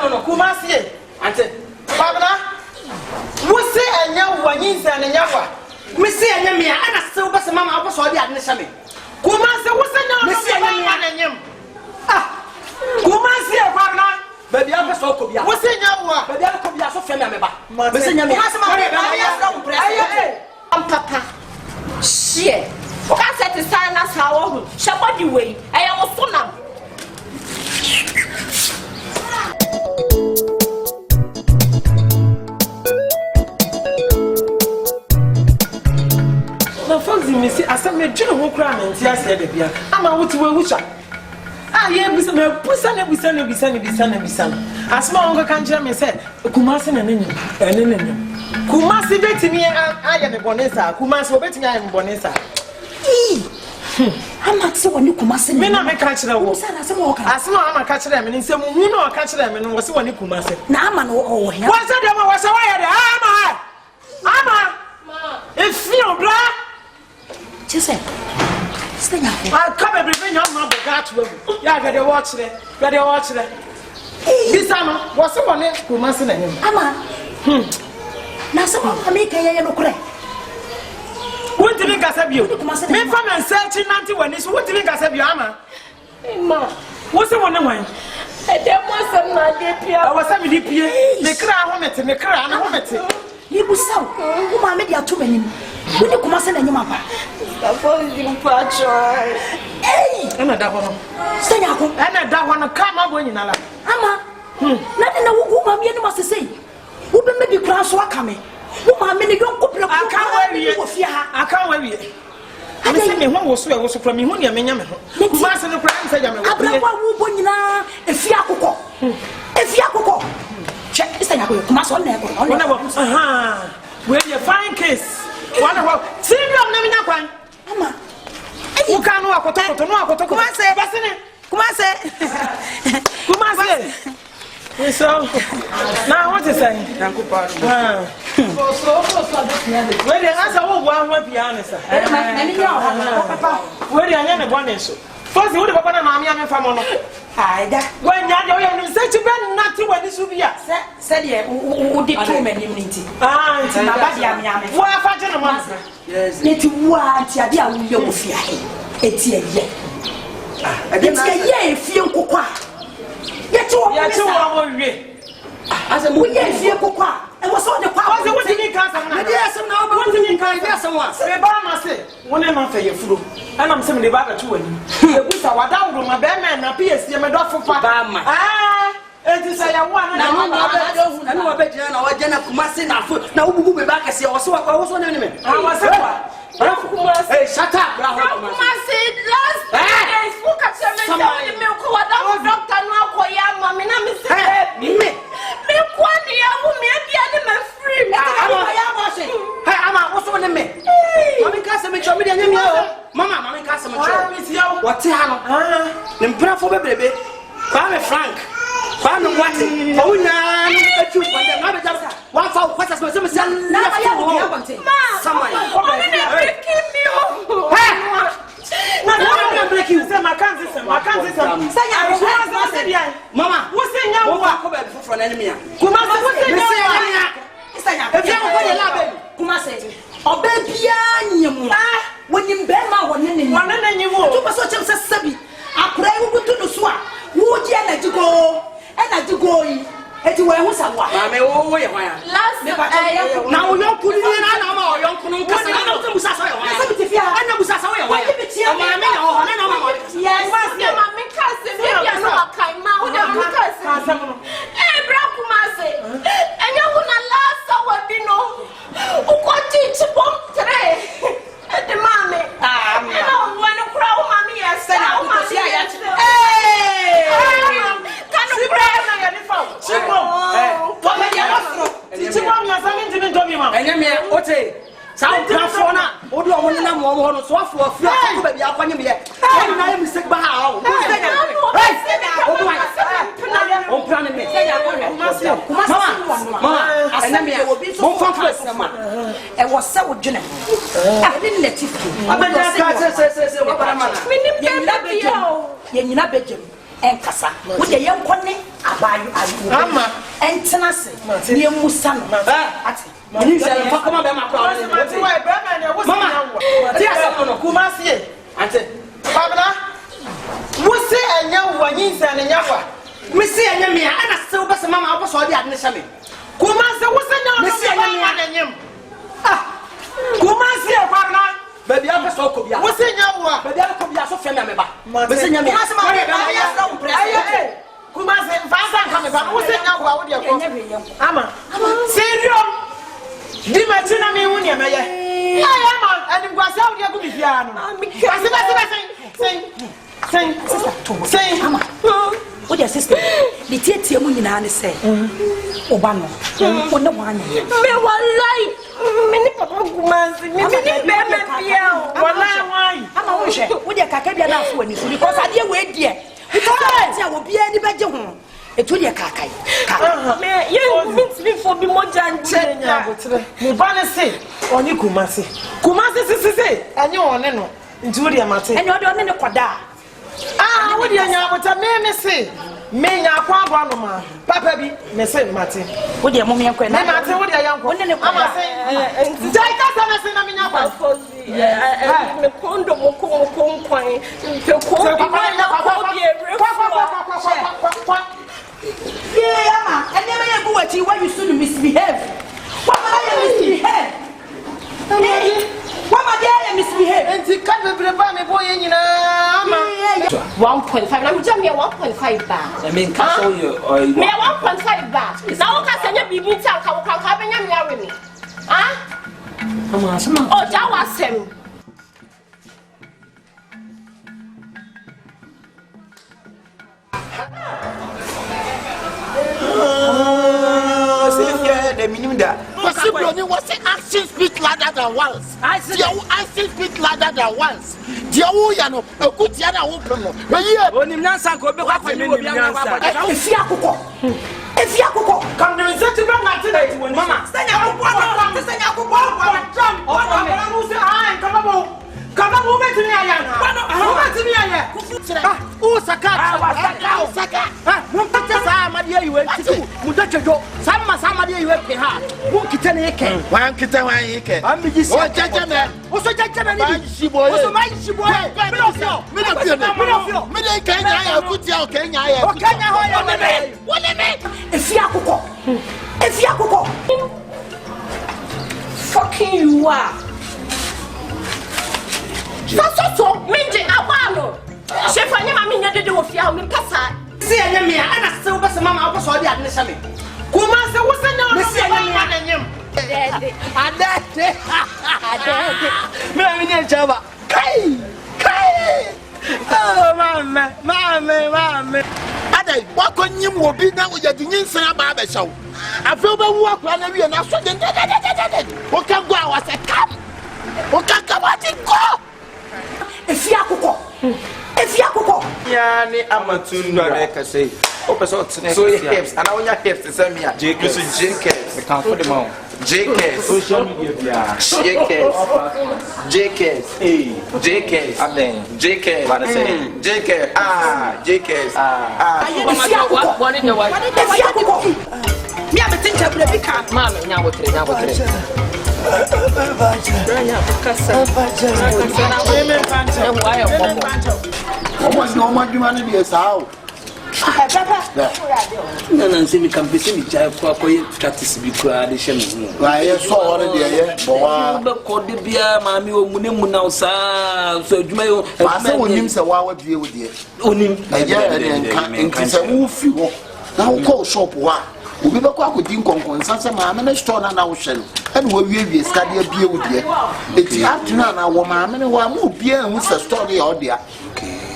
no Kumasi ante babna wo se anya wanyin se anya wa me se anya me ana se wo bese mama wo so odi ade ne hye me Kumasi wo se nya me se anya me anyam Kumasi e babna baby am so ko bia wo se nya wo baby am ko bia so fe me ameba me se nya me Kumasi ma be am papa shie o ka set sign as how wo she body way I am so nam na foxy me see asem me dwene ho kra na ntia se da bia ama wo ti we husha ye bisa me pusa na bisa asma onga kan kire me se Kumasi na nanyi Kumasi betimi aye me bonesa Kumasi obetimi aye me bonesa ama tse woni Kumasi me na me ka kire wo asma ama ka kire me nsem hu na o ka kire me no wo se woni Kumasi na ama no o wo wa se de ma wo se wa ye de ama Efie obra chese stenya ko come every your man got to ya get the watch there this no wo se woni Kumasi na nyim ama na se mo ameka ye no kure won't be gasabio me fa man searching nanti wani so won't be gasabio ama ma wo se woni wan e de mo se na de pia wo se me de pie me kra ho mete me kra na ho mete ni busaw wo ma me de ato manim woni Kumasi na nyim apa afo di mpacho ana da ho no stenya ko ana da ho no ka ma bo nyina la ama na de na wo ma me ni masesei wo be me di kra so aka me wo ma me ni don ko pla ko fia ha aka wa wie me se me ho wo so kra me hu ne me nya me ho Kumasi no kra nsa ja me wo abra kwa wo bo nyina Efie Akoko che stenya ko Kumasi on na ko aha we dey fine case one of senior na me nya kwan ama wo ka no akoto no akoto Kumasi basene Kumasi so now what is saying danko pa so we dey answer wo wa ho piano sa na ni ya papa we dey anya me bone so first we dey papa na maami am fa mo no aida when nya dey o say ti ben na ti wani su bia say dey wo dey to me nim nti nti na ba dia me am wo afa je no mo yes nti wo anti ade a wo ye wo fia eti eye eti eye Efie nkokwa Yacho wo wie asem wo ye Efie kokwa e wo so de kwa wo wo tini kan sam na de asem na wo tini kan de asem wa se ba ma se wona ma fa ye furo ana m se me de ba ga tu wani e busa wada wo ma be me na PS me do fofa ba ma enti say ya wo na ma ba na wo be jina na wo jena Kumasi na fo na wo bubu be ba ka se wo so wa wo so na ni me wo se kwa hey shut up bra Kumasi last days who ka se me tell me ko wada wo doctor no akoya ma me na me se me kwa ni ya wo me bia ni me free me ya bo se hey ama wo so ne me mama ka se me cho me de nyame o mama ka se me cho what ha no ne mpra fo bebrebe kwa me Frank kwa no wate o nya no atu kwa de ma be ja wa fa ko kwata se me se na ya wo ya bonte sama na break you say my can't say mama wo say nya wo ko be foforo na enemy a Kumasi wo say nya wo Efie ko ye la be Kumasi oba bia nyem wonim be ma wonne ne nyem wo to so chem se sabi akura wo butu no so a wo je na jigo yi eti wo ehu sawa ma me wo ye hwan last na wo yon kunu na ma wo yon kunu kasa na wo musa so ye hwan sabi ti fia na musa so ye hwan ma me na ho na ma yes ma me kase me bia no akai ma wo na me kase bra Kumasi enya wo na last so bi no uko teach bom 3 de mame na wo no kra wo mame yes na wo mame yes kanu kra na ya ni fa chibo to me ya afro chibo mi asami ntimi ntobi ma enya me ote sa grafo na wo do mo na mo no so afo afro ko ba bia akwanye me ye na ya mistake ba ha o on plan me mama enya me mo fa fa ma e wo se wo dwene a ni letifu abenya ka se wo para mana ye nyina bejem enkasa wo de yenkone abayu ayu ama entenase ne musa no ati ni say fakoma be makwa ni mati wa be ma ne wo mama ti asa no Kumasi e ante babla wo se anya wo nyinsa ne nyawa me se anya me ana se wo bese mama wo so de ade ne hye me Kumasi wo se nya no se anya ne nyem Kumasi e babla baby am so ko bia wo se nya wo baby am ko bia so fe me ba me se nya me Kumasi ma be ba ya so press Kumasi mfasa nka me ba wo se nya wo de ko ama serious di ma tina mi wuni ma ye ya ma ani gwasa wo de ko bi fia no sen ama o de sister di tietie mu nyina ne se o ba no o ne wa ne me wallahi me ni papa Kumasi me ni be bia wallahi why ama wo hwe wo de kaka bia na afo ani so because ade we die because ade wo bia ni beje ho etu de kakai me ye me for bi mo janje nya botre mo ba ne se oni Kumasi se enye one no nti wo de amate enye ode one ne koda wo de nya botre me se me nya kwa agwa no ma papa bi me se mate wo de mo me nkwa na me mate wo de ya nkwa one ne ama se dai ka sa me se na me nya kwa me kondo mo ko kwan pe ko bi ma bi kwa yeah ama ene me ye go wachi why you should misbehave what ma you misbehave what ma dey misbehave enti ka bebre ba me boye nyina ama 1.5 na me jam here 1.5 ba I mean ka so you me 1.5 ba na wo ka sanya bibi tan ka benya me awe ni ama asema oh ja wasem the minimum that was action speak louder than words. Action speak louder than words. Dia wo ya no akutia na wo pemo. We ye onim nansa ko be kwa ni obi anwa Efie Akoko come the research bra na tell you mama senya Akoko Kaba mo betini aya na. Mo betini aya. o saka mo pete sa amade ayiwe tiku mo dachejo sama amade ayiwe ke ha mo kite ne ke wan kita wan yike ambiji si o jaja me o so jaja me ni shiboye o so man shiboye me no fio me dey kanya ya kutia o kanya ya o kanya ho ya wole me Efie Akoko fucking you are so minje awalo shefa nyama minya dede wo fia mi kasa si enya me ana se wo bese mama wo so de ade ne hye me Kumasi wo senya no si enya na nyem adete me ni chaba kai oh mama adai wako nyim wo bi na wo ya di nyinsan aba ba hyew afi ba wu akwa na wie na so de wo ka go awa se kam wo ka ka wa ti go Efie Akoko ya ni amatunda na ka say o person tene so hips ana wonya hips se me a JKs we can for the mouth JKs social media JKs JKs aden JKs what say JKs JKs Efie Akoko mi abetincha brebi ka mama nya wotre Branya kasa women pancho almost no more demand be sao na nanse mi kan pese mi chai kwa strategy bi kwa de hye me hu wa ye so ore de ye bo wa be ko de bia ma mi o munemu na usa so adwuma yo ma se wonim se wa wa bie wo de onim na ye nti se wo fi ho na wo call shop wa obi be kwa ko din konkon sanse ma me na store na wo hye no ene wo wie skade bie wo de eti atuna na wo ma me ne wa mo bie hu se store de o de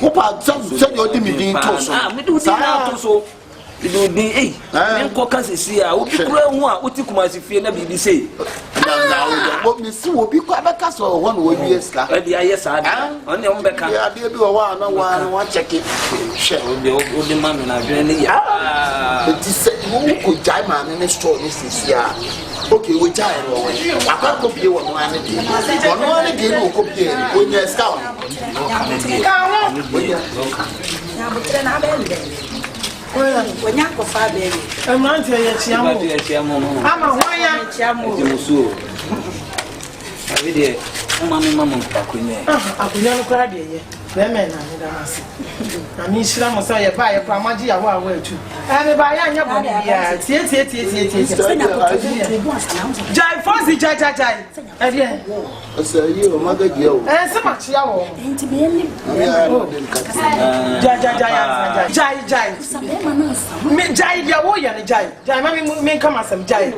Opa se yo di mi din to so me do din na to so do din nko kan sesi a obi kura hu a oti Kumasi fie na bibi sei na wo mi si wo bi kwa be ka so ho no wo bi eska e dia yes ada on ne be ka ya de bi wo wa na wa check it she o de ma me na dwen ne ya eti se wo ko jai ma ne store ni sisi a okay we jai ro we akwa ko bi wo no ane de no ko bi wo nya eska o ka Nyabutre na abende. Wonya ko fa be. Emrante ye chiamo. Ama wanya chiamo. Musu. Avide mama akunye. Akunye no kra de ye. Be me na me da mase. Na mi shira mo say ye ba ye kwa maji ya ho a wa atu. Me ba ya nya bo bia. Tie. Jai fozi jai. Adie. Asa yi o maga dia o. Se ma chia wo. Enti be ni. Jai. Me jai dia wo ya ne jai. Jai ma me kama sam jai.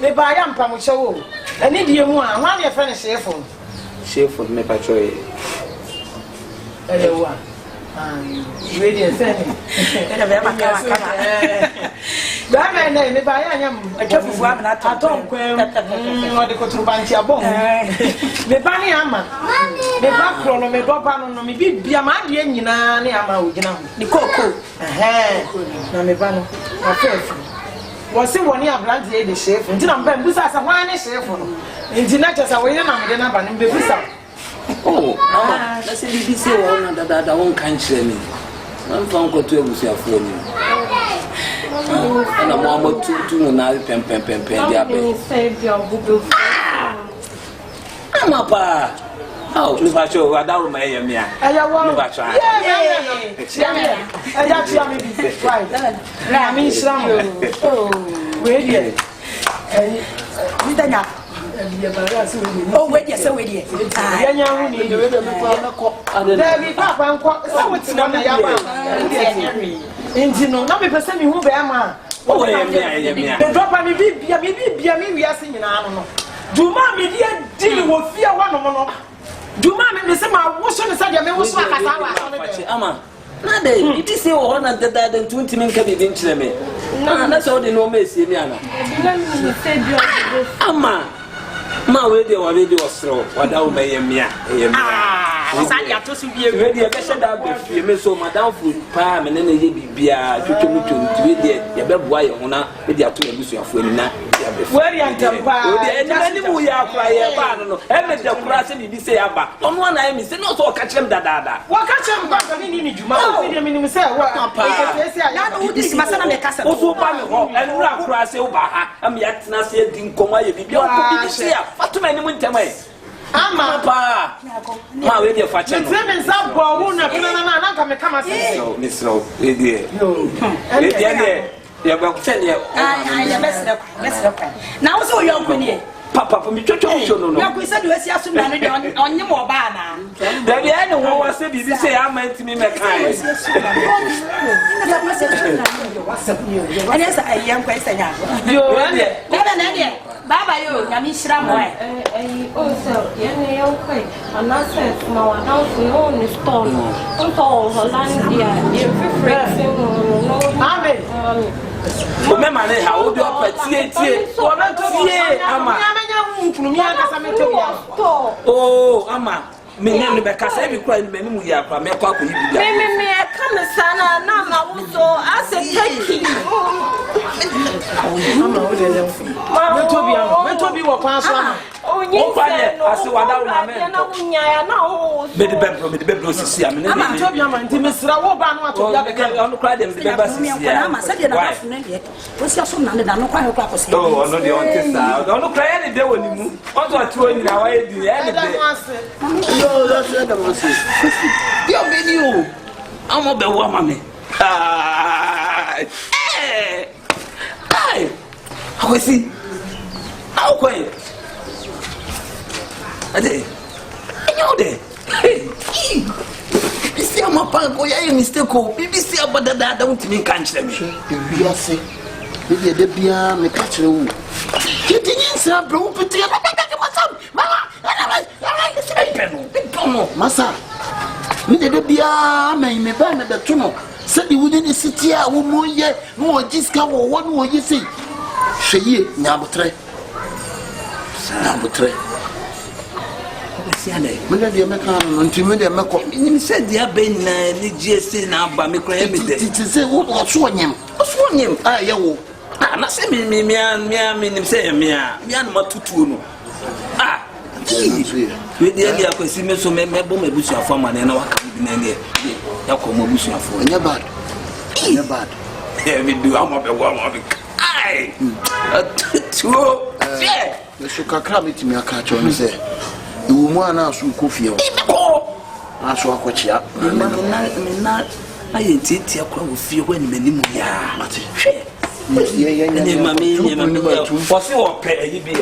Me ba ya mpa mo che wo. Ani die mu a hwa ne fe ne chef me patrol. Wa. Radio send. Ena be ma kama. Ba me ba ya nyam Akefufu amna aton kwem. O de ko turbanti abon. Me ba ne ama. Me ba kro no me do ba no me bibia ma de nyina ne ama ogina ho. Ni koko. Na me ba no. Afefu. Wose woni abrante e de chef. Nti na mba mbusa sa hwan ne chef no. Nti na chesa wo ina na me de na ba ne mbebusa. Oh, na se bibi se wo na dada won kan kire ni. Na mfa nko to ebusuafo ni. Na mo amatu na pem dia be. Ama pa. Oh, lu fa cho wa dawo ma ye mia. Aya wo. Lu fa cho. Aya chia me bi. Right. Na mi shram. Oh, we die. Ndanya. Oh, wait, yes, so wait. Ya nya hu ni de we be me ko. David papa nko. Sa woti na ya ba. Nti no na me pese mi hu be ama. Oh, ye mia. Me drop me bibia me wi ase nyina no. Duma me die dili wo fia wa no no. Duma me se ma wo so ne sa dia me wo so akasa wa so ne. Ama. Na de, it is say wo na dada den 20 men ka bi nchire me. Na so de no me sie mi ana. Ama. Ma we de wa osro wadawo me ye mia Sa dia to su bie we de be sheda be fie me so madam fu pa me ne ye bibia twetwetwe we de ye be boa ye hona we de ato ebusuafo ni na ya be we de antampa we de ani mu ya kwa ye ba no e me de kura se bibi se ya ba ono na ye mi se no so ka chem dada wa ka chem ba ni juma we de mi se wa ya no udi ma sana me kasa o so ba me ho enura kura se u ba ha am ya tena se di nkoma ye bibia ko bibi se ya fatuma ni mu ntamai ama pa ma we dey fa channel me me sa bo wu na na ka me kama se so we dey we dey ya ba ku tell ya ya best na wo so yo nkuni papa mi twetwe no ya ku se de wasi asu na no de onye mo ba na da bi ene wo wa se bibi se ya ma ntimi me kai ani sa ayam ko isa nya yo ene na baba yo nyami shira mo o so yene yo kai anase ma wa na so ni stone on to Hollandia e free no amen o me mane ha o bi opatie o na to tie ama oh ama me ne be kasa e bi kura ni me mu ya kura me kwa ko yi bi me come sana na na wo so ase take ama o de me to bi wo kwa so ama o kwa ne ase wada wo na me na unya ya na o me de bebro sisi am ne ama to bi ama nti me sira wo ba no ato ya be ka ono kura dem de beba sisi ya ama sa de na ba fu ne de wo si aso na na no kwa he kwa ko se oh ono de on tesa ono kura ya ne de woni mu on to atuo nyina wa e di ya ne de yo that's the most yo menu amo be wo ama me Akwesi. How quiet? Ade. Enyo de. Bisi ama panko ya ye mistake o. Bisi abadada da untimi kan kire me. Bibia se. Bibia de bia me ka kire wo. Kiti nyinsa bro putia. Mama. Peno. Masa. Me de bia me ba me beto no. Sadi wudi ni city a wo moye no ojiska wo wonu oyisi. Sheye nyabotre. Siade. Mena de meka no ntimi de meko. Ni se dia ben na ni GSC na aba me kra me de. Ti se wo so onyem. So onyem. Ah ye wo. Ah na se mi ni se mi no matutuo no. Ah We dey here kwesi me so me bo me busu afọ ma na waka bi na ne ya ko mo busu afọ anya bad me do am be wa ma be kai tuo me so kakra metimi aka cho no se ewu mu ana so kofie o na so akochia na aye titi akwa wo fie ho ni mani mu ya mate ni mami for see what pay be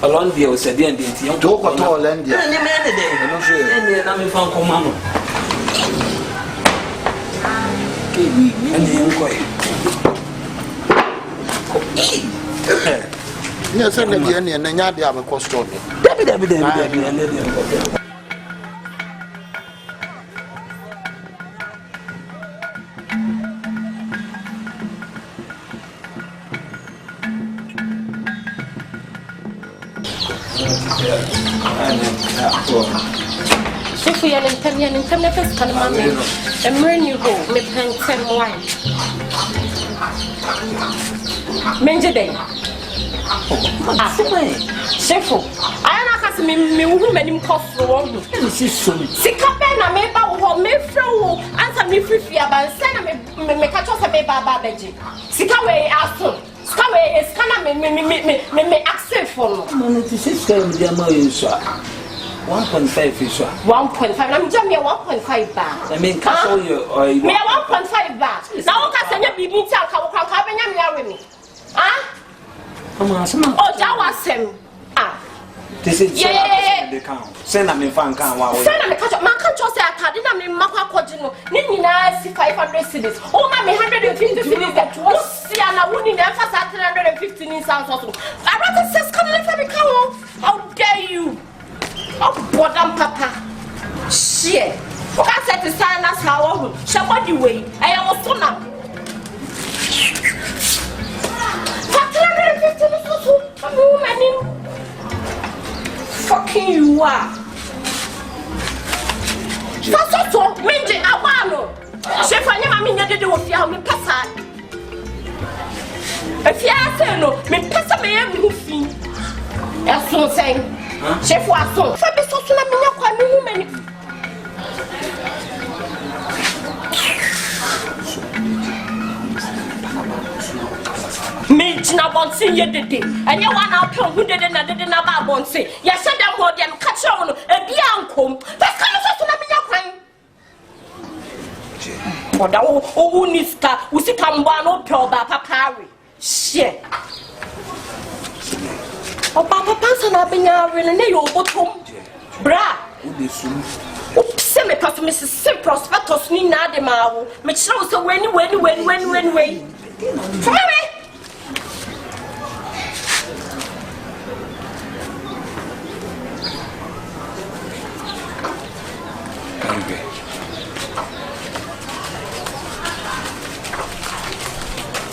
along the osedi and the you to ko to land ya ni me ne de no so ni na me fan ko mama ke wi ni en ko ni se na bi na nya de abekọ store David If we are in Tamian, the first kind of mammy, and when you go, me pen 10 wine. Menja day. Chefo, I am asking me women in cost for one. Sikapena, me bow, me throw, answer me free, but send me catch us a baby, babaji. Sikawe, ask Skawe is kind of accept for money to system, dear Moysa. 1.5 fish. 1.5. I'm just 1.5 baht. I mean, castle you or me 1.5 baht. Now, can you be me? Tell me, ah? Oh, that was him. Ah, this is the count. Send them in fan can. Send them catch up. Man can't just say I can't. Didn't mean Maka Kojino. Nina 500 cities. Oh, my 150 cities that was see and I wouldn't never 315 in South Africa. I rather says come let me come. How dare you? Oh, bottom papa. Shit. I said to sign us how somebody way. I am so now. 350 woman. Fucking you are. So, Minji, I want to. Chef, I am a minute to fear me, Passa. If you are no, me Passa me and Luffy. As soon saying, Chef was so. Fabi so soon, I'm not woman. Me, Jina Bonsi, you did it. And you want out who didn't about Bonsi. You said that more than catch on a bianco. That's kind of something I'm not crying. Oh, Niska, we see come one or Proba Papari. Shit. Oh, Papa Panson, I've been out in a nail bottom. Bra. Semi Pastor Mrs. Cyprus, Patos Nina de Mao, which shows the when.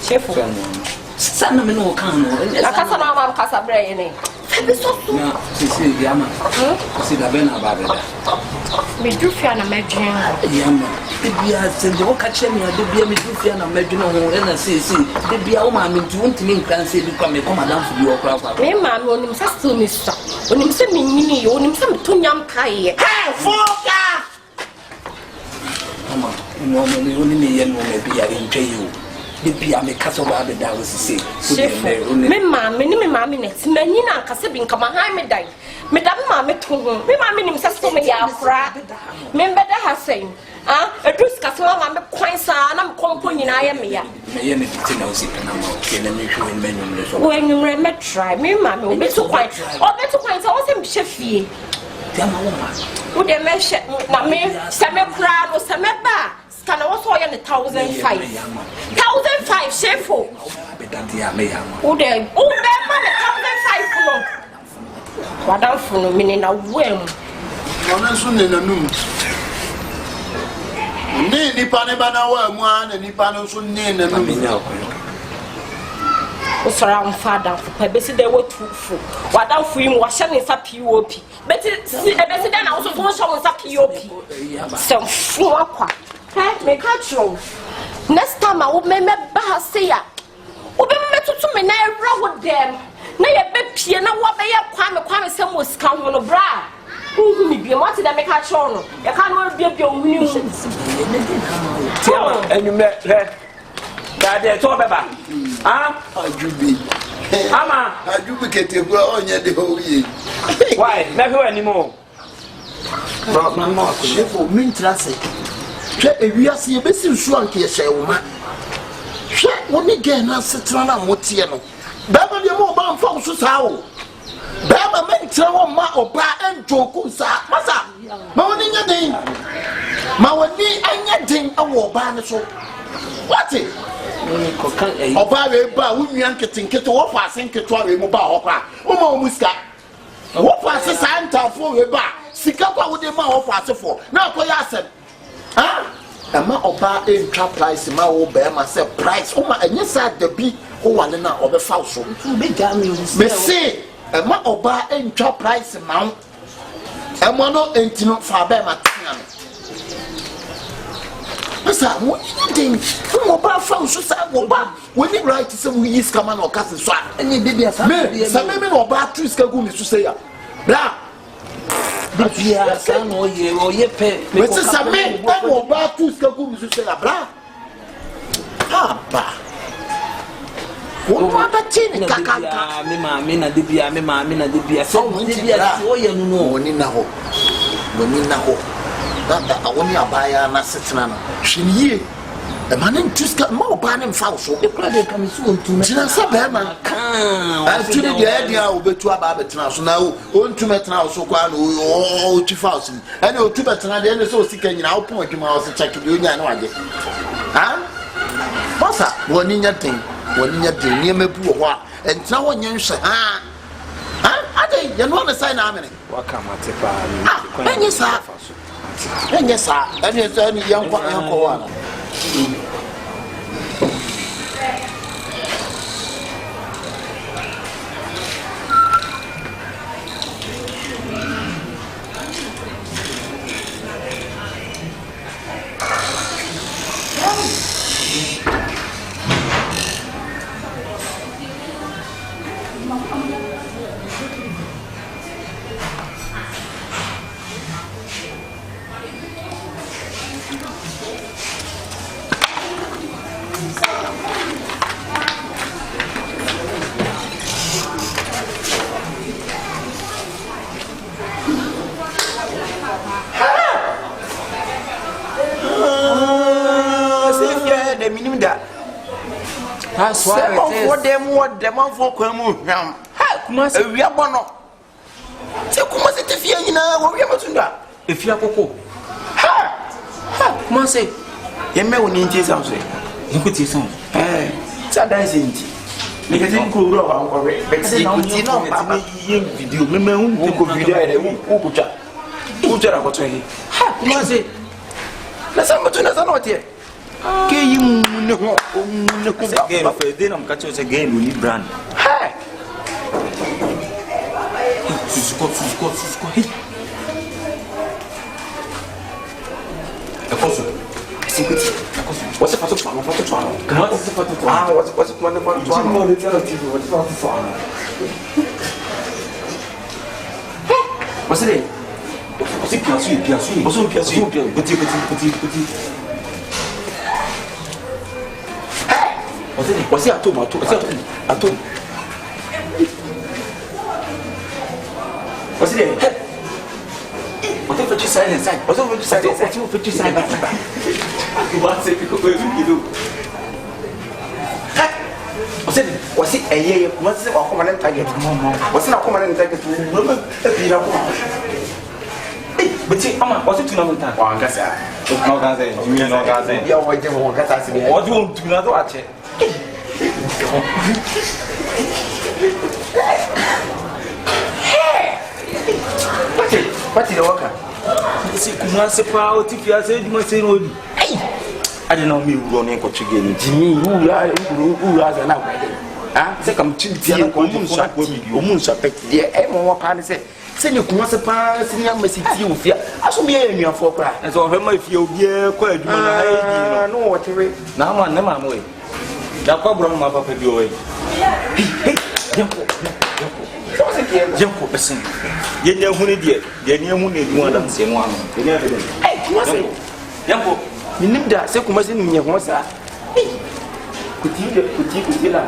Chef, Sana me no can. La casa no am casa brain. No, see, Yama. See the Bena Babada. Me do fear na medjin. Yama. The beer send the catch me, the beer me do fear na medjin and I say, the beer, oh, mammy, to want to make can say become a commandant for your crowd. Me, mammy, on him, Sasso, Mister. When him send me, on him some tunyam pie. Hey, Foka! Mama, normally only me and maybe I didn't pay you. Be a castle about the Dallas say. Me, mammy, next Menina Cassabin come behind me die. Madame Mammy to whom me mammy himself to me out fra. Member the Hassan. Ah, a dress castle, I'm a quite son, I'm company, I am here. May anything else and I'm okay, let me show him when you remember try, me, mammy will be so quite. Or better quite awesome chefy. Tell my woman. Would they mention me, some proud or some bar? Can also on 1,005. 1,005, chef. Oh, there, oh, that man, 1,005. What else for no meaning a whim? One soon in a noon. Nippon about one and Nippon soon named a noon. Oh, surround father for Bessie, they were too full. What else for him was shining up POP. But it's a then also for someone's up POP. Some fool. Me catch you. Next time I will make me bahasiya. Obi me to me na with them. na ye be pie na wo be ye kwame se mo sika ho no bra mi bi mo ti da me ka cho no ye ka no bia ohuni mu enyume he dade to beba ajubi ama ajubi ketegura onye de hoye why me hwe animo bro mama ko shefo mintrase hwe ewiase ye besi nsu anke ye hye hwe woni gen na setra na motie no baba de mo ba mfa so saa o baba mentra wo ma oba enjoku saa masa ma woni nya den ma woni anya den awo oba ne so what oba we ba wo nua nketenkete wo fa asenketo we mo ba ho kwa wo ma wo muska wo fa asesa antafo we ba sika kwa wo de ma wo fa asefo na ko ya asem ha ama oba entwa price ma wo be ma say price o ma enye sa da bi o wale na obe fa so be ga me say ama oba entwa price ma wo emo no entino fa be ma tia no asa wo den mo ba fa so sa wo ba we ni right say we use come na okase so enye baby asa me sa me no oba tris ka gu mi so say ya bra bia sa no ye pe me se sa me o ba tris ka gu mi so say ya bra ha ba wo ba tini kaka me ma me na de bia me ma me na de bia so de bia o ye no no woni na ho da awoni abaya na setena no hwiniye e ma ne ntuska ma oba ne mfa so e kura de kam so ontum tina sa ba ma a tuni de dia obetu aba betena so na o ontum etena so kwa no o tifa so ene o tuba tena de ene so sika nyina o pon adwuma o se check bi onya na waje ha bossa woni nya den nie mebu ho a entra wonye nhwe ha ade ye no na sai na amene waka mate pa ni enye sa ene yanko wana That's why what them for Kumasi. Kumasi, we are bono. Say Kumasi te fie nyina wo wi amatunda. Efie Akoko. Kumasi. Ye me woni ntie sam so. Nkuti sam. Sa dan se nti. Me kete nko wura wa nko we. Beti nkuti no pa ye video me hu ko video e wo ko twa. Wo twa ko twa he. Kumasi. Na sa matuna sa no tie. Ke yi mu ne ho ne ko ba game for dey na mkacho se game ni brand Susko hey Akoso Sikuti what's the photo twa Comment c'est pas tout what's the one toi non le tient petit what's pas tout what's it c'est bien sûr petit What's atom. What's it? What if you silence? What if you silence? You want to say people you do? What's it? A year, what's it? I'll come and target. What's not common and target? But see, what's it to know? no gazen Yeah, what do you want to say? What do you want to know watch it What is the worker? See Kumasi pa o ti fi ase di mo se no ni I don't know me who run ko chige Jimmy who are na ah say come chiti na ko mun sha pek dia e mo wa pa ne say you Kumasi pa se ni am siti o fia aso me ya nua fo kra e so he ma fi obi e kwa aduma na ha di no what we na ma na ma mo e da kwa bro ma papa bi o e hey Janko person. Yenya huni die. Yenya huni di wana nsemu ano. Yenya de. Kumasi. Janko. Minim da se Kumasi nim nye ho sa. Kuti la.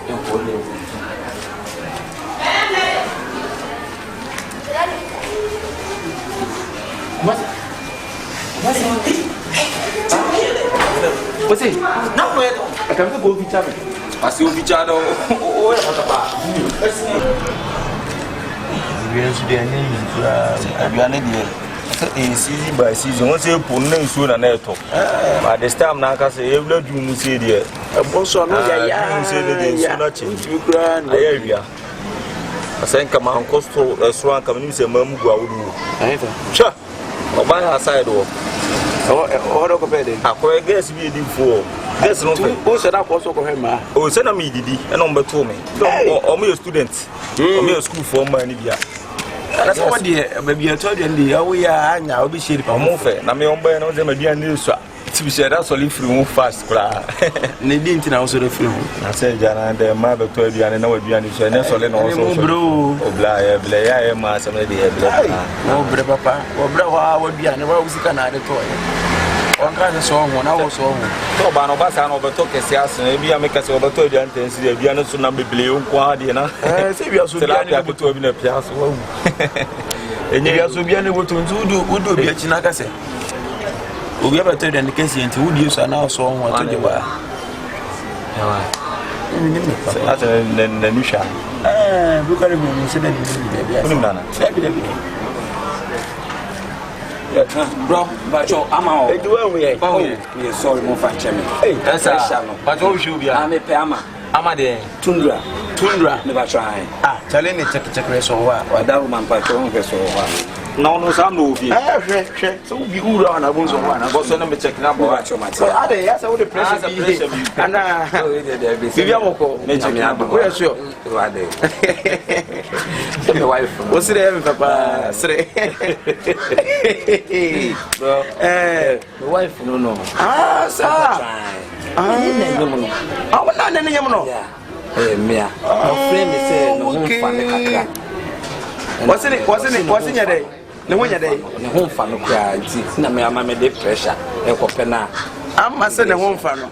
Janko le. Kumasi. Kumasi. Na ko edo. Akambe go bi chabe. Asi obi chado. O ya patapa. Experience de ani aduane de season by season won say pon na nsuo na na eto but this time na aka say evla du mu say de Bonso no ya mu say de nsuo na che tukura na aya wia asen kama ankosto restaurant kama ni say mamu gwa wudu ayeta cha oba na side wo o do ko pede akoy guest bi di fo guest no fe o se da ko so ko hema o se na mi didi e no mbeto me o me student o me school for man ni bia na so what dey baby to dey ndi awo ya anya obi shiri pa mo fe na me omba na o se madia ni so ti bi share so live free fast kra ne di ntina o so do free ho na se jana de ma be to aduane na waduane so ne so le na o so bro obla ya ma se me de bla no bre papa o bre wa waduane wa usika na de to on ka se so ho na wo so ho to ba no ba sa no be to kesi asen bia me kesi o be to aduane tensi de bia no so na beble o kwa de na se bia so bia ne ko to bi na pia so wa enye bia so bia ne wo to ndu bia china ka se obi aba to aduane kesi enti wo di so na so ho to de ba yawa ata na nisha bukari mo se na bia kunim nana bro bacho ama o eduwa we ye sorry mo fan cheme esa bacho shu bia ame pe ama de tundra ne bacho ai chale ne check so wa wadaru man bacho on ke so wa no no sam no obi hwe so bi ura na bonzo wa na go so na me check na bo bacho mate so ade ya so the pressure bi ana bibi amoko me jimi abo we sure wade so my wife o sire me papa sire bro my wife no sa wala na nyam no mea my friend say no ho fa me kakra wasi nya dai ne ho nya dai ne ho fa no kra nti na me ama me de pressure e ko pena amma se ne ho fa no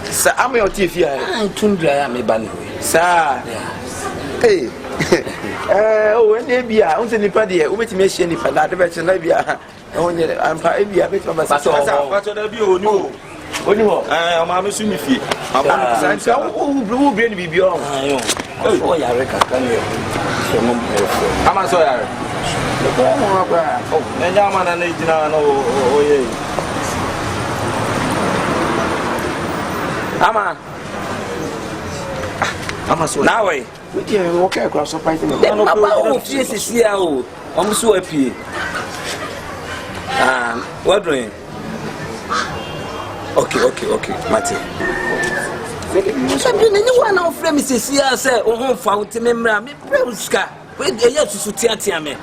sa ama yo ti fi ya tundra ya me ba ne sa o ne bia on se nipa de o beti me hie nipa na de be che na bia o nye ampa e bia beti ba sa bacho da bi oni o oni ho o ma me su mi fie aba sa nti o bia ni bibi o ayo o ya re kakra ne so mo ama so ya re ko mo ba o ne nya ma na ne jina no o ye ama so na we we wo ka cross so fight me dem baba o fie sisia o om so apie what doing okay mate so bi ne wa na o frame sisia say o ho fa o teme mra me preuska we ye susu tiatia me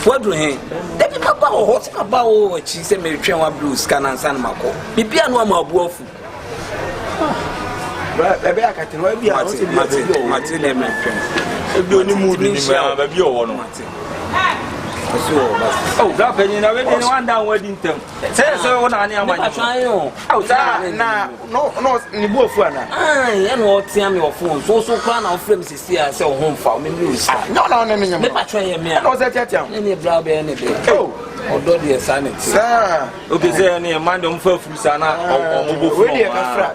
what doing dem baba o hot baba o chi say me twen wa blues kana san mako bibia no ma abuafu ebe akate no bia o se bia mate le me twen ebi oni mood ni ma ba bi o wo no oh da penyi na we ni wan dan wadi ntem say wo na ani amanya na no ni buafu ana ya no tia me o phone so kra na o frame sisi a say o ho mfa me me usa no nyam me patwa ye me no say tia ni bra be ne be odo de sanity sa obi say ni man dem fa furu sana o mo bo we de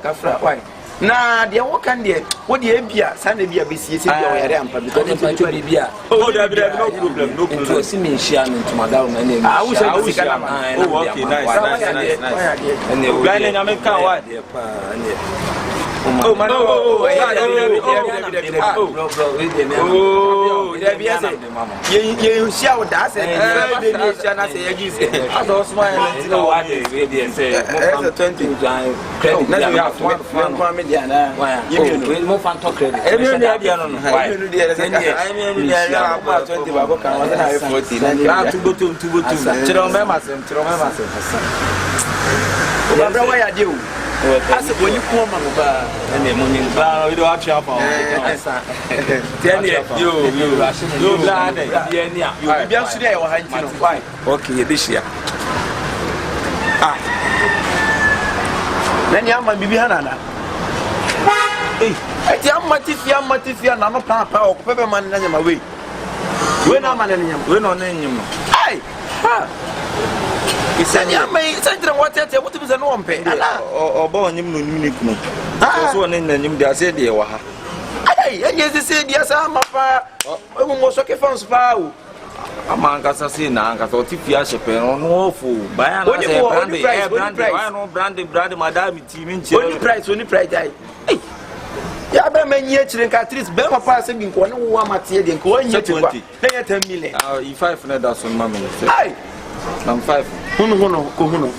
kafra why na de wo kan de wo de bia san de bia be sie se bia wo yare ampa bi ko de patwa bia oh da bi no problem into si me share me to madam na ne wo say bi kana ma oh okay nice ene o gane nya me kan wa de pa ene oh man bro de bia say ye share wo da say de ni share na say ye gi say aso smile na no wa de we de say mo 20 credit na you have one media na we mo fan to credit emi ni dia no emi ni dia say emi ni dia na ba 20 ba ko kan wa na 40 na tubotum tiro me ma sem o ba bra wa ya de o Asa when you come ba ene mo nyin ba we do atua pa yo bla de bia ni a yo bia so dey e wa ha ntino why okay ye bishia nani ama bibi hanana ati amatifia na no papa o ko pepe man na nyama we na man na nyama we no na nyim no ai ha isani ama sanjira watete wotu se no ompe ala oba onyim no nyim ne kunu so na nyim de ase de wa ha ai enye se dia sa mapa o mo so ke fans pa o amanga sase na anga so tifia shepe no ofu baya na se brand madam team nche only price ai ya be menye chire ka at least be papa se bi nko ne wo amate de nko onye tikwa na ye 10 million e 5 na da so ma me ai nam 5 hunu ko hunu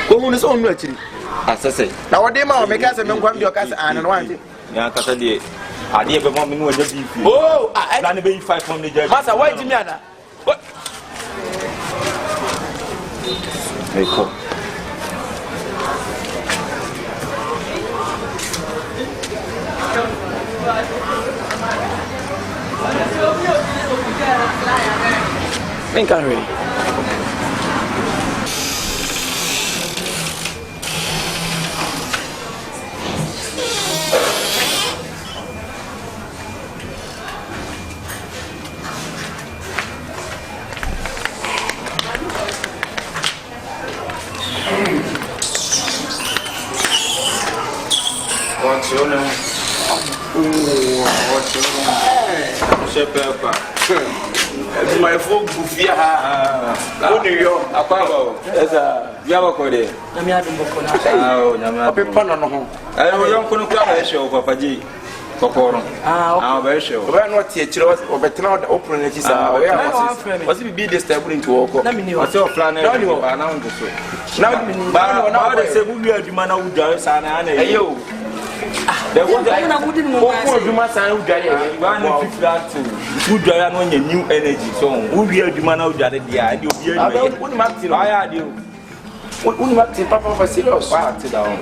ko hunu so onu achiri asese na wode ma o me ka se me nkwam bi o ka se an no wante ya kasa de ade be mo me no nya bi fi oh na ne be 5 from the judge masa why jimi ana hey ko Vem cá, Rui. My folk bufia ha. Oni yo akwaba. Esa, yaba ko de. Na mi adum boko na. Ah, nyama. Opepa no ho. Ayo yo kono kwa ba ehwe papa ji. Kokoro. Ba ehwe. Oba no tie kire obetena open na kisa. Was be this stable into work. Na mi ni o. Wase o plan na na ndo so. Na de se bu wi aduma na wudare sa na na. Ayo. The one that na wudi mo ma. Ko aduma sa na wudare. Ba na fiflat. Wudare no nya new energy so. Wi aduma na wudare dia. Ade obi enu. Aba wudi ma ti no. Aya de o. Wudi ma ti papa for serious. Wa ti da o.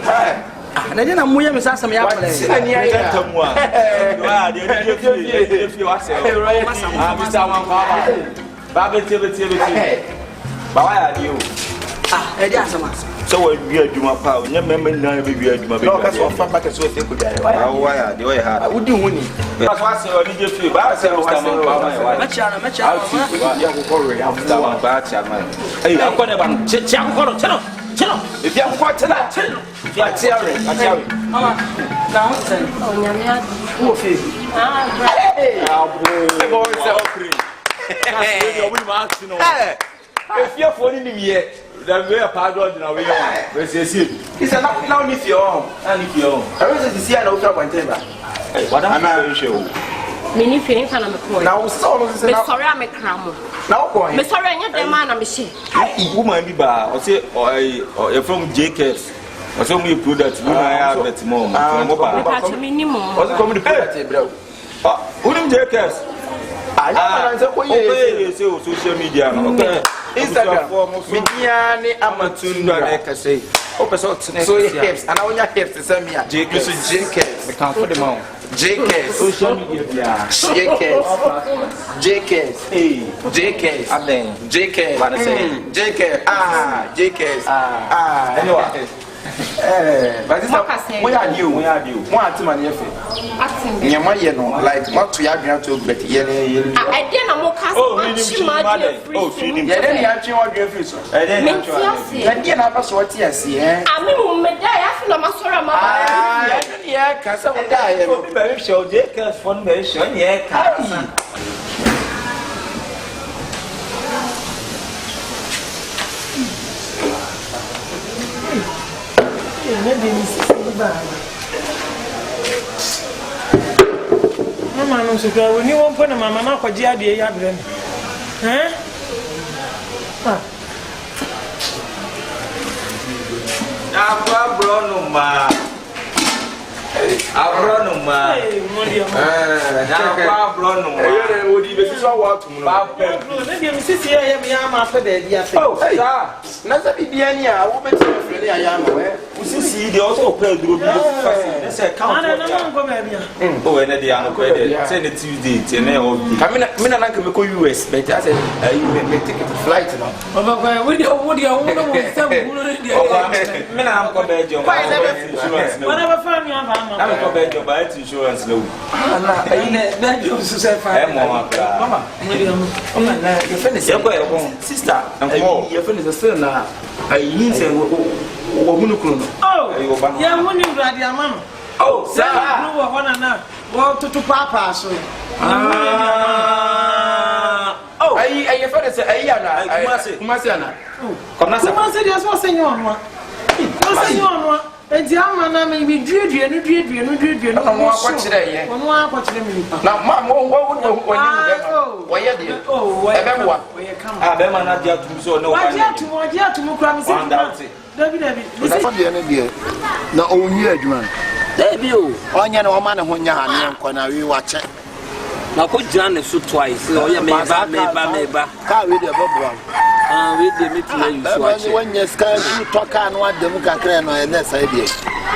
Na je na mu ye me sa sam ya pare. Sini ya ya. Tamu a. Wa de Efie wa se. Ah, Mr. Wankwa. Ba beti. Ba wa ya de o. E di asama. So we wi aduma pa o. Nya member na be wi aduma be. No ka so fa back so te ko dare. Wa ya de o ya ha. Wudi huni. Ba wa se o di Efie. Ba se Mr. Wankwa. Ma cha. Ya ko ko re ya Mr. Wankwa cha man. Ei, akone ba no. Che akoko chelo. If you want to that, I Mama, now sen. Oh, nyame adu. Wo fe. Hey, boy say okri. Hey, we ma ask no. if you're phoning him here, Da we pa do na we yan. We say see. it's now if you're home. And if you I was to see an ultra contender. what am I show? Me ni feeling kana me ko. Now, so Me sorry am kramo. now going. Me sorry anya dem na me she. Woman bi ba, o say o from JKS. O say we product we na ya bet more. Mo ba. Pa che me ni mo. What's come to pay, bro? Who JKS? I say, okay, say social media. Okay. Instagram. Media ni amatunda ekase. Open so hips and I want your hips to send me a JKS. We can put them on. JKS. Social media. JKS. Hey. JKS. Aden. JKS. What I say? JKS. JKS. Anyway. But this where are you? One team and Efie. Nyama ye no like what to ya grant to bet ye. I dey na mo cast. Oh, feeding. Yeah, then you actually want to free so. Then you na pass what you see eh. Ami mo me die afi na masora ma. Yeah, kasa mo die. Very sure JKS fun very sure. Yeah, Mama no so we ni won pona mama na kwaji ade ya bre ni. Apa bro ma. Abro ma. Apa bro ma. Eh, odi be so wa tum no. Ba bro, na dia mi sisi ya me ya ma fa da dia fa. Oh, hey. Na sa bibia ni a wo be ti ni ayama we usisi de also pay duro bi first say count na go ba bia oh ene de an ko de say ne Tuesday te na o bi mina na nka me ko US but I said me ticket flight no baba ko we de wo no mo se bulo de mina na ko Belgium ba insurance no whatever family ava na ko Belgium ba insurance no na ine Belgium so say fa mama na you finish sister you finish still na ayi say wo hunu kro no ya hunu urade amam sir no wo hona na wo tutu papa so ayi finish ayi ana Kumasi ana Kumasi dia so senyo onwa enti ama na me bi duedue no no akwa kire ye ono akwa kire me na ma wo wo ye de ebeboa be ma na dia tum so no waje tum kura me se David na fode ne die na onyi adwuma David o onya na o ma ne ho nya ha ne nko na wi wache na ko jira ne so twice o ya me ba ka we de beboa we de meet na you so ache when you scan you talk an wa dem kakra no ene sai die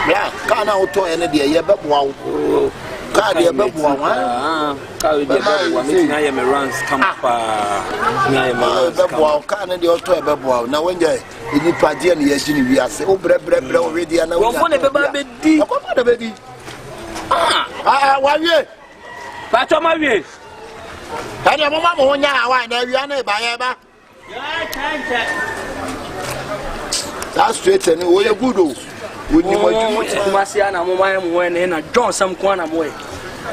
ya ka na auto ene die ye beboa wo ka de beboa wa ka we de beboa meet na ye me runs campa na ye me beboa ka na de auto beboa na wenje ni padia ne ye gini wi ase o bre o we dia na wo fo ne beba be di ko ma de be di wa wie pa to ma wie ka de mo ma mo nya ha wa na wi na ba ye ba that's straight and we are good oh we need more Kumasi ana mo mai mo ene na John Sam Kwana mo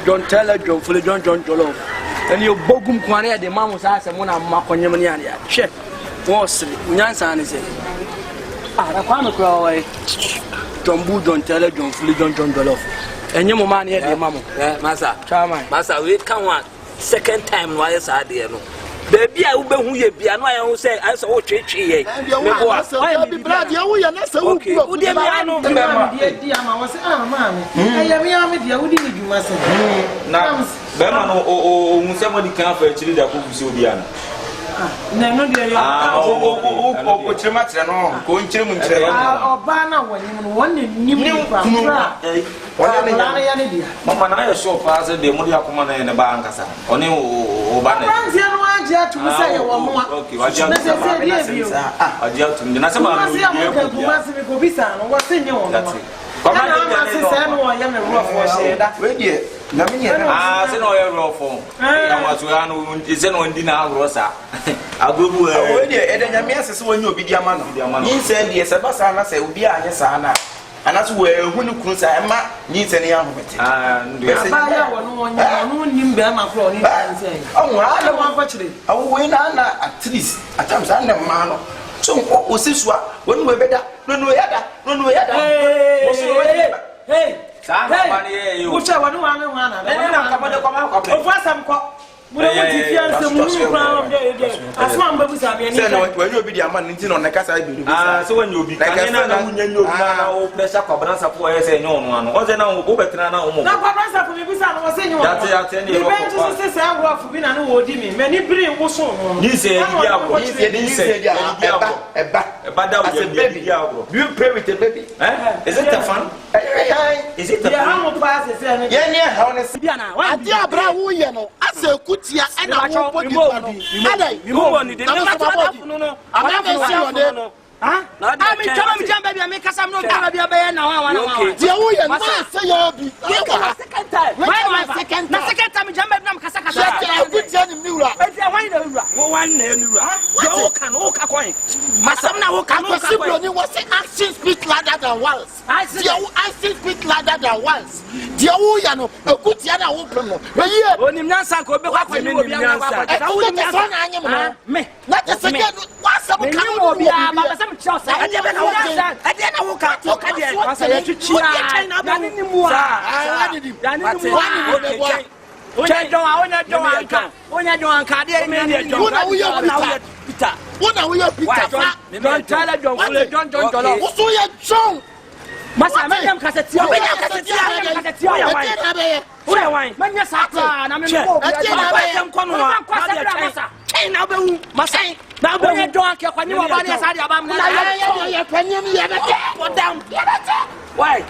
John Taylor John Fule John Jolo and you bogum Kwana de mamu sa se mo na makonyem ne ya che wo sri nyansa ne se na kwa no kwa wai John Bu John Taylor John Fule John Jolo enye mo ma ne de mamu masa chama masa we kan wa second time no ayesa de no baby I ube hu ye bia no aye hu say I say wo twetwe ye me bo a be brad ye wo ye na say wo ku wo de bia no di ama wo say mama me ya me dia wo di ni dwuma se na be ma no o hu say mo di kan fa chiri da ko busi obi ana na no de yo o chirema tire no ko nchire mu nchire oba na wonyim no wonne nim pa wonne na ya ne dia mama na ya show pa say de mo di akoma na ne ba ankasa oni o ba na Mansa no aje atum say wo mo okay waje atum na say ma no dia Kumasi me ko bisa no wo se nye wo no Kama ni se no wo ya me rofo sheda we die na me nye se no ya rofo na waso ya no se no ndi na rosa agobu we die ede nyame asese wo nye obi di ama no yin se die se basa na se obi anye sa na anaso we hu ni kun sa ema yin se ne ya homete ndio ba ya wo no wonya no nim be ma fro ni se anwa na wa fa chire awu we na at least atam sa na ma no so o sisua wonu we beda no yada hey sa na ba ni yo ucha wonu wa me hu ana na ka bode kwa ma kwa o fa sam ko mo ti fiance mu kwa de asma mba busa me ni se no we obi di ama nti no na kasa bi so when you be kan na munya nyo na o pressure kwa bransa po e se nyo no ano o se na o betina na o mo na kwa bransa po me busa no se nyo ya te ni ro ko se se agro afu bi na no wo di me ni biri wo so no ni se di agro ni se di eba da o di agro you pray with the baby is it a fun is it a fun ya ha mo pass se ne ye ni ha ne bia na wa ade abra wo ye no asa kutia ena wo body no adai mi mo ni de no no ama me si one na mi chama mi jamba bia me kasa no bia bia be na wa dia wo ye no say ya bi second time na second time jamba bia me kasa ya kutia ni miura e dia wan na miura wo wan na miura yo kan o ka kwan masam na wo kan o ka kwan ni wo say action speak louder than words dia wo action speak louder than words dia wo ya no kutia na wo pem no ye onim nyansa ko be kwa kwa ni nyansa ka wo ni so na anyem no me na te se ke wasam kan wo bia ba ba sam chao sa ade be na wo ka ade na wo ka o ka de asa ya twitwi na ni mu a ya ni mu a Onya don anka de ni wona wo ye Peter wona wo ye Peter don tala don fule don dolo wo so ye John masa me dem kasetia ya wai manya sakra na me ko dem kono wa masa na be hu masa na bo ye don ke kwani wa ba ne sa dia ba mu na ye panyam ye bete podam ye bete why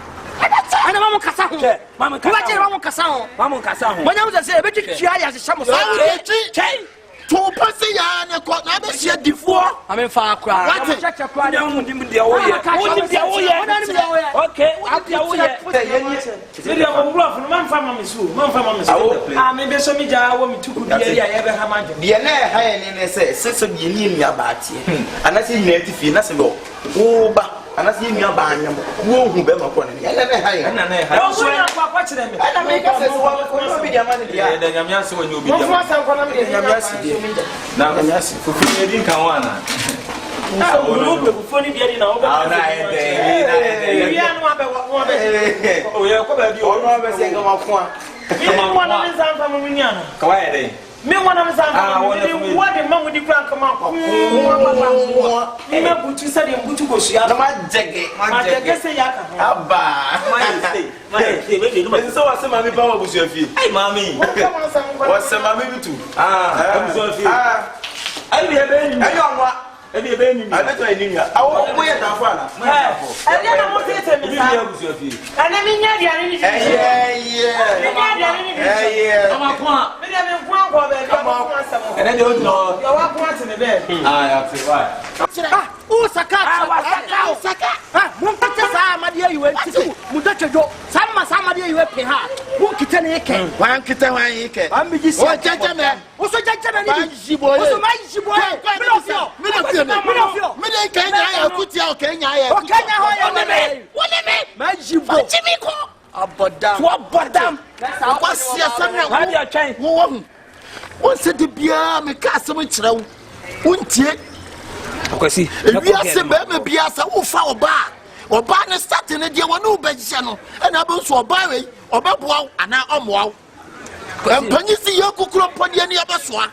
ana mamu kasa ho mamu kasa ho mamu kasa ho bonya mu se be twia ya se shamo sa chei to pase ya ne ko na be hia difo ame fa akra what check kwa na mu dim dia wo ye okay dia wo ye video on bluff no man fa mama su me be so mi ja wo mi tuku dia ya ye be ha ma je dia na ha ye ne se se bi ni mi abaatie anase nyina tifi na se do wo ba anase nyina ba anyam wo hu be ma ko ne ya na ha ye na ha so ya kwa kire me na me ka se wo ko bi dia ma ne dia da nyamya se wo nyobi dia mo fa ko na me dia nyamya si dia na nyamya si fufu ne din kan wana wo be fufu ni bia di na wo be na e bia no abe wo be o ye ko ba bi o no be se ga ma fo me wana me san fa mo nyana ka wa ye dai me wana me san fa mo ni wo de mamu di frank ma ko me butu sa de butu go su ya na ma jege se ya ka aba se be de no so wa se ma mi pa wa busu afie ai mami wa se ma mi bitu busu afie ai bi be ni ai onwa ebi ebe ni mi abeto ni mi awo ko ye tan fo ala ele na mo tete mi sa busu afie ana mi nya dia ni ama kwa me dia me kwa kwa be kwa samo ene de o no yo wa kwa tene be ya te wa o saka mun kace sa amade yiwe ntiku mudache jo sama amade yiwe pe ha mun kite ne yake wan kita wan yike an bi ji o jeje me o so jeje me ni jiboye o so ma jiboye mi no fio me de kenya ya kutia o kenya ya o kenya ho ya wole me ma jibo jimi ko abodam wa sia sanna ha dia twen wo won se de bia me ka asem kire wo untie akwasi ebi ase be me bia sa wo fa oba ne start ne de wonu ba gye no na be so oba we obeboa ana omoa empanyi si yakukuro pode ne yabesoa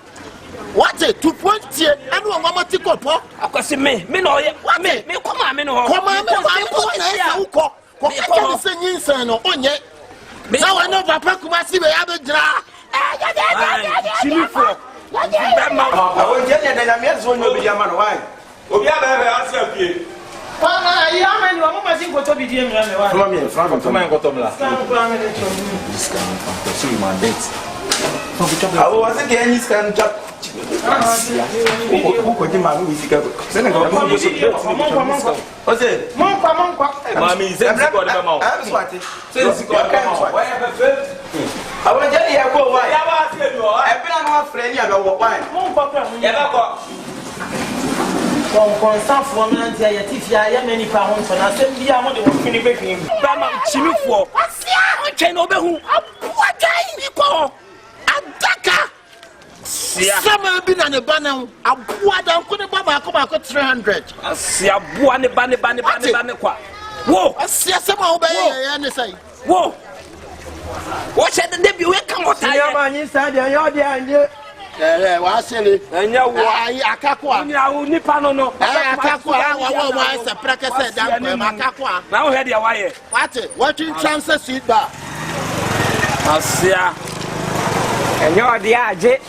wate 2.0 anu ngoma tikopo akwasi me na oye me koma me no ho koma me ba na esa uko ko ka se nyinsan no onye na wa no papa Kumasi be ya be gira chimifo ba ma o je ne da nyame zo nyo bi dia ma no why obi aba aba ase afie Pana ya mani wa mama sin ko to bi die mi wa fama mi fama to man ko to bla scan ko ame de to so my date awo wase ke any scan chap ko di ma mi sika ko se ne ko o se mon kwa mami se ko de ma o swati se ko de ma o wa ya be awo je ya ko wa ya ba se do e bi na no afre ni ado wo wa mon kwa ya ba ko kon san fo mi anti ya tifia ya mani pa hon so na sem bia mo de wo fini be fini ba ma chimifo asia o chen no be hu aboa dai ni ko adaka sama bi na ne bana aboa da ko ne ba ma ko 300 asia boa ne ba kwa wo asia sama wo be ya ne sai wo che de bi we kan wota ya ma nyi sa de yo de anje wa sele enya wo ai akakwa ni awu nipa no akakwa wa se preke se dan ko akakwa na wo he dia wa ye what in transfer seat ba asia enyo de aje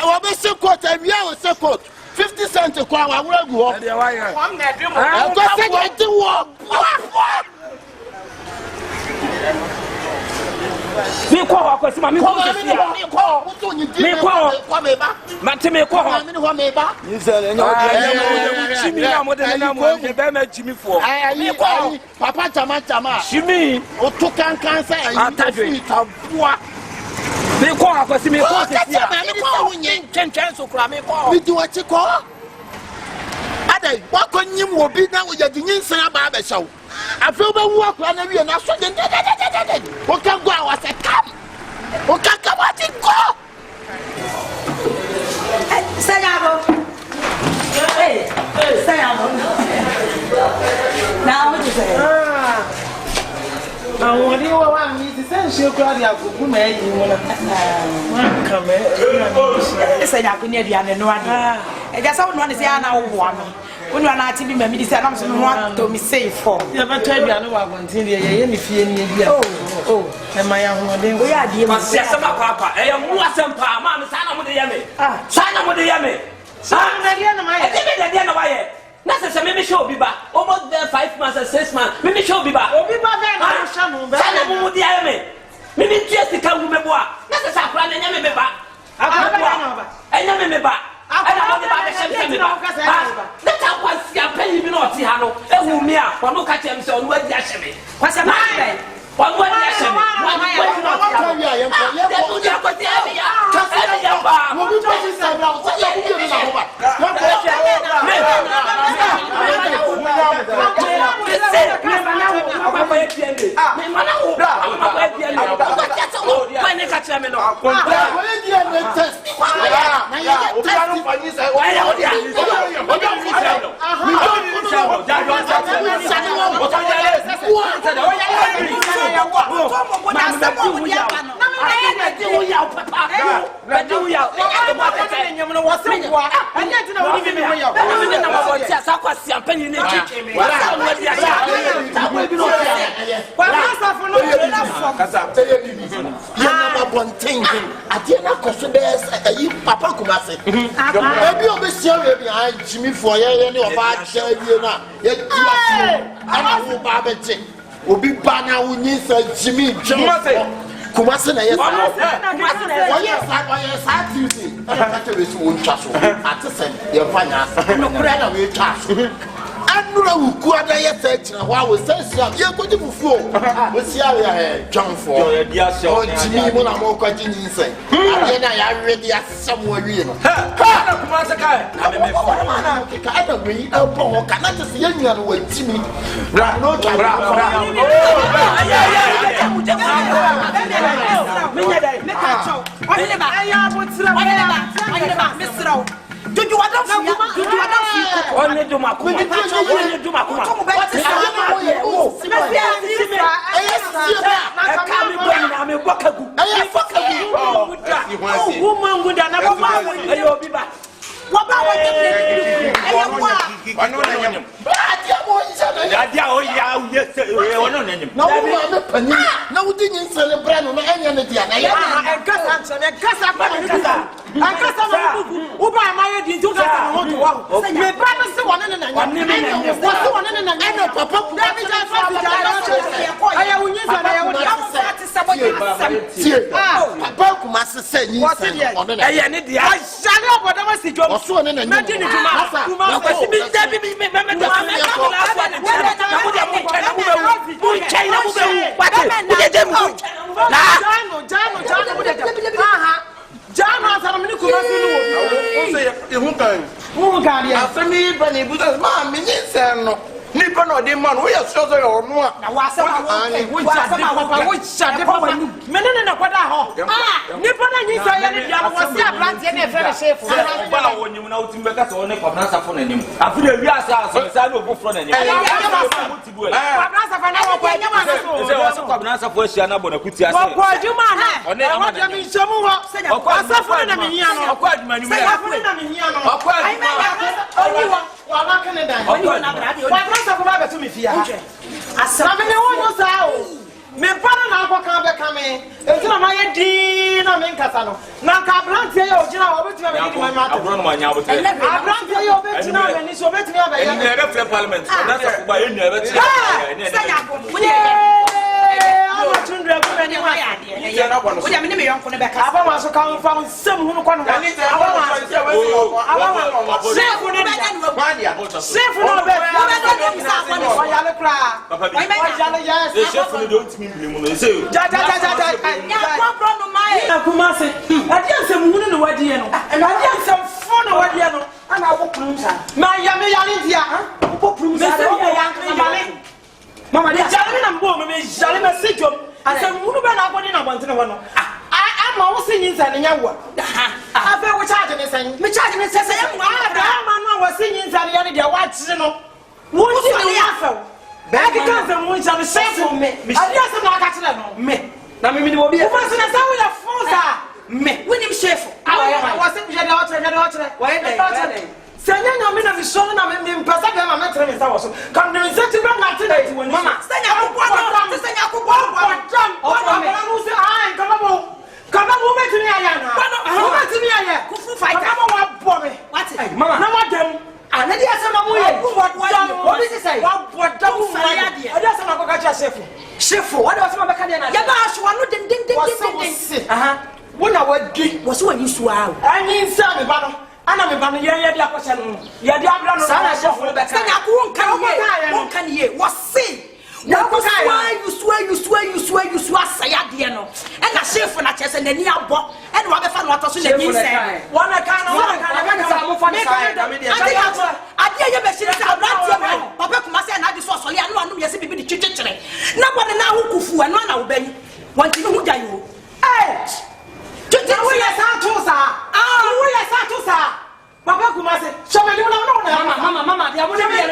wa be se coat awia o se coat 50 cents kwa wa wura gu ho dia wa ye am na dwe mo ko se je ti wo mi ko akwasi ma mi ko se sia mi ko me ba ma te me ko ho mi ho me ba ni se le nya o dia chimi na mo de na mo de be ma chimi fo mi ko papa chama chimi o to kan sa atadwe aboa mi ko akwasi mi ko se sia mi ko wonye chen so kura mi ko mi di wa chi ko adai wa ko nyim wo bi na wo ya di nyinsan aba ba hyaw afi wo ba wu akwa na wi na so de wo ka go a wa se kam wo ka ka wa ti ko sayabo sayabo now what you say àwọn ni wa wa mi ti se nse ko ade agogu ma yi mo na wan ka me sayabo ni aduane no ade e ja sa no ne se ana wo boa no wonu ana ati bi ma mi di se na so no to mi say for ya ba ta aduane wa bontin de ye ni fie ni bia e ma ya ho de o ya die ma se sama papa e ya mu asem pa ma me sana mo de ye me sana mo de ye me Nasa me show biba. Almost there 5 months and 6 months. Me show biba. Obiba be na shanu be. Sana mu di ayeme. Me tiesi ka wu meboa. Nasa sakura na nya me beba. Akura. Enya me beba. Ana mo di ba be shemse me ba. Na ta kwasi apanyi bi na oti ha no. Ewu mi a, wono ka chem se onu adi ahye me. Kwasi ba be. Wono adi ahye me. Papa Kumasi. Maybe you'll be serious behind Jimmy for any of our children. Obi bana wunyi sa Jimmy Kumasi na yes. Yes, I Tuesday. I tell you so unchaso. At the same, your fanya. No brother we chaso. Anura ukuada yes na wa we sense ya ye ko di fufuo. We see ya John for. Oh Jimmy mo na mo kwa jini nse. Ade na ya ready asam wa wie no. Ha na Kumasi kai. Na me fo. Na ka ada we elpo ka na te se ya nua no wa Jimmy. Bra no bra. Nipa no de man we are so so your no na wa sama wo chade papa menene na kwada ho nipa na nyi so ye ne dia wo si abrante na efre chef ba na wo nyim na wo timbe ka so ne kwabna safo na nim afi na wi asa so sa na obofro na nim kwabna safo na wo kwa nyama so se wo so kwabna safo ahia na bona kuti ase wo kwa juma na one amada mi nsomu ho asafo na mi hia no okwa aduma nyum ya asafo na mi hia no okwa aduma wa ma Canada wa brasa ko ba betu mi fia asra me ne wo sa o me para na akwa be kame enti na ma ye di na me nkasa no na ka brante ye o gina wo betu me di ma ma abro no ma nya bote brante ye o betu na me ni so betu me ba ye ni e refle parliament na sa ko ba ye nya betu Tundra Vienna wa ya de. Oja me ne me yonko ne be ka. Aba ma so kan fa nsem hu ko no. Aba ma chef no be dia. Chef no be. Wo be do ni sa ko ni. Wa ya le kra. Papa bi. Wa ya le yes. The chef no don't me blame no. Say. Ja. Ya problem no mai. Na Kumasi. Ade ansem hu no wadi ye no. Ade ansem fo no wadi ye no. Ana wo prumsa. Ma ya me ya le dia. Wo prumsa. Ya Mama dia jale na mbo me jale me sejom ase munu be na agodi na bonte ne wono ma wo sinyi nsa ne nyawo abe wo charge ne san me charge ne sese ya mwa da ma no wo sinyi nsa ne ya ne dia wa kire no wo nti ne ya fa be ka kan se mo nsa ne sefo me ade ase na aka kire no me na me ni wo bi e fa se na sa wo ya fonsa me wo ni chef wa se bi jade wa kire wa ye Sanya na me na mi so na me mpesa be ma me tere me sa wo so kam de nse be na te na ti woni mama sanya ko mu se ai kama mo me tini aya na wo me tini aya ku fu fight kama mo wa bo me what chef, what was my mechanic? Yabash, one of them ding. When I would get was when you swallow. I mean, son, I'm a man, yeah, question. Yeah, the other son, I shall back. I can hear. Was see. Now, why you swear, Sayadiano. And a chef for a chest and a near box, and what the fun what was in the say. One I can't, I dare you, Papa Kumasi and I saw Solia, no one yes, be the chicken. No one now who kufu and one will be. Want to know who you? Eh! Papa Kumasi, show me you know, Mama, they are one of them.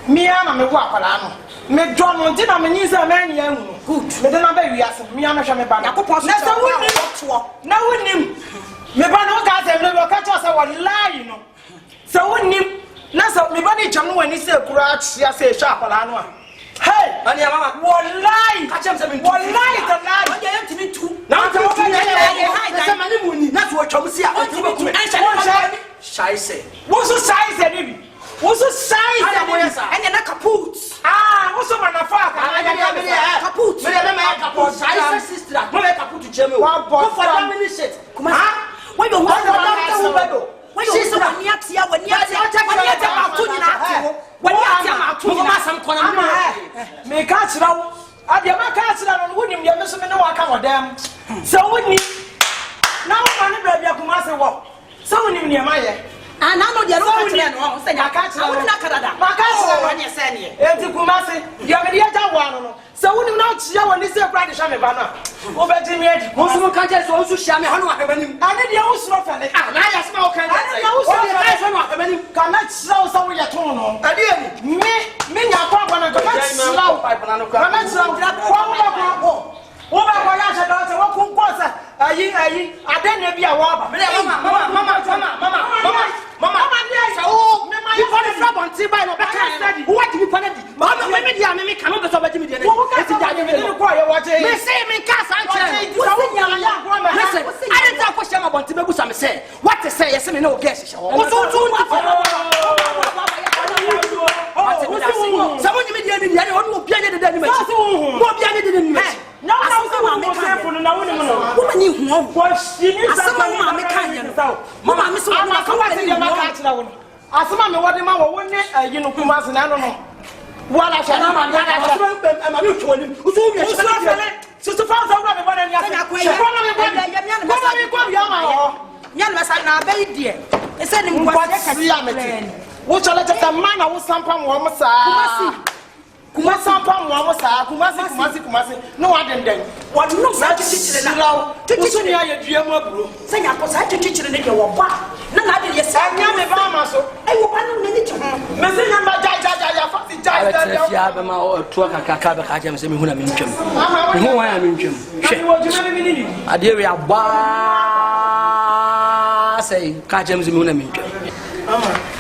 Me and me walk around. Me John won't dinner me needs a man young. Good. Me don't know baby as me and me banana. No one him. Me banana guys have never catch us our lie, you know. So when him, Nasa me bunny jam when he said crouch, ya say sharp alano. Hey, and your mama, one lie. Catch him something. One lie, the lie. What you have to be two. Now to that's what you see. Shy say. What's the size, baby? What's the size? And you're kaput. What's the man of kaput? Kaput. Size sister. Mama kaput to Jimmy. One for 1 minute. Come on. Why you want to when you so when you when me catch now. I be my catch now on winning your mission no account of them. So winning. Now man baby Kumasi walk. So winning near my and I know you're not saying I can't Canada. My castle when you send you. Kumasi, you have a one. So when you not show when this is British Amibana. Over Jimmy, Muslim countries also share me. I did the house of it. I smell can cannot slow some of your tone. I did me, your papa, and I slow pipe and slow. What was I didn't be a wobber. Mama, you put a flap on Tiba. What do you put it? Mama, maybe the enemy cannot be so much. It's say me cast and listen, I didn't have a question about Tiba. Say what to say, yes, no guess. Someone you made the enemy, who behind the enemy. What behind the enemy? No, woman, you want someone make Mama, Miss Mama, as a man, what the mama wouldn't you know, Kumasi, I don't know. What I shall not Kumasi. No other than what you know, such a teacher now. Teaching me, I dream of blue. Say, I was such a teacher in your walk. None of you, yes, I am a farmer, so I will one minute. Messing my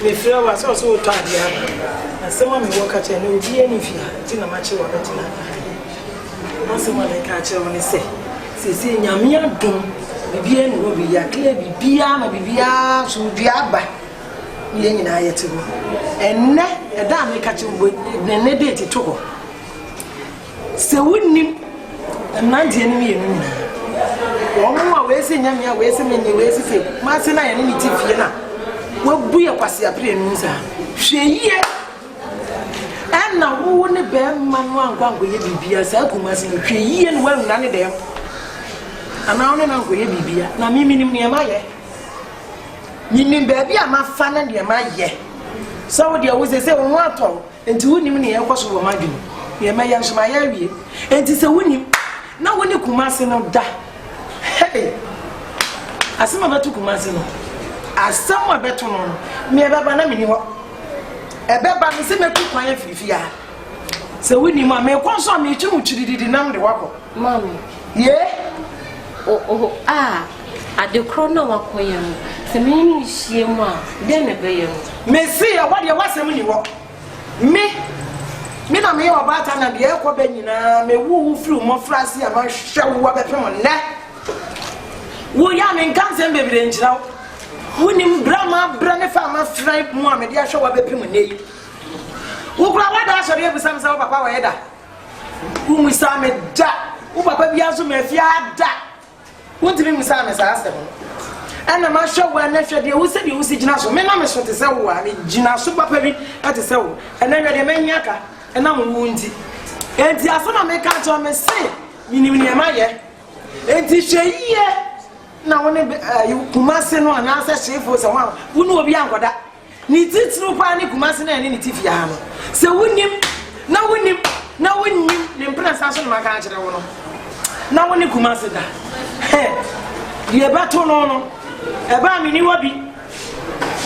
me feel was also tired. And someone will walk at you and be any fear. Tina Machi or Bettina. Not someone I catch her when they say, see, Yamia Dum, Bibian will be a clear Bibia, Bibia, should be up by Yen and I to go. And a damn catch him with the nedate to go. So wouldn't him a 90 one more way saying Yamia, wasting many ways to say, Martina and me Tiffina. What be a passy appearance? She here. And now, who wouldn't bear man one with be a Kumasi, she and well none of them. And now, I'm going to be a Nami near my Nim baby, I'm a fan and your my ye. So dear was a say on water, and to win him in the air was over my game. Ye may answer my area, and to say winning. Now when you Kumasi no da. Hey, I see my better Kumasi no. As someone better known, me a baba mini what. A baba is a better quiet fifia. So when you may console me too much did the name the wako. Mommy. Yeah? At the corner of Koyam, the meaning is she then a bayon. May see what you was when you walk. Me na me about and the echo benina, me woo through more flashy and my show what a on that. Woo young and can't baby angel. Who named Brahma, Brandy Farmer, Frank Mohammed, ya show up a pimony. Who grab us or ever some sort of power header. Whom we saw me da, who papa Biasu me fiat da. What do you mean, Sam? And I'm sure when next year you said you see Ginaso, men are so to sell one, Ginaso Papi at the cell, and then the maniaca, and I'm wounded. And the Asana make out on me say, meaning Maya, and the Shay, now when you Kumasi no and answer she for someone who know beyond that. Needs it no panic Kumasi and any Tifiano. So win him, now win him, now win him, the Prince my country. Now when you Kumasi that. The battle no eba mi ni wabi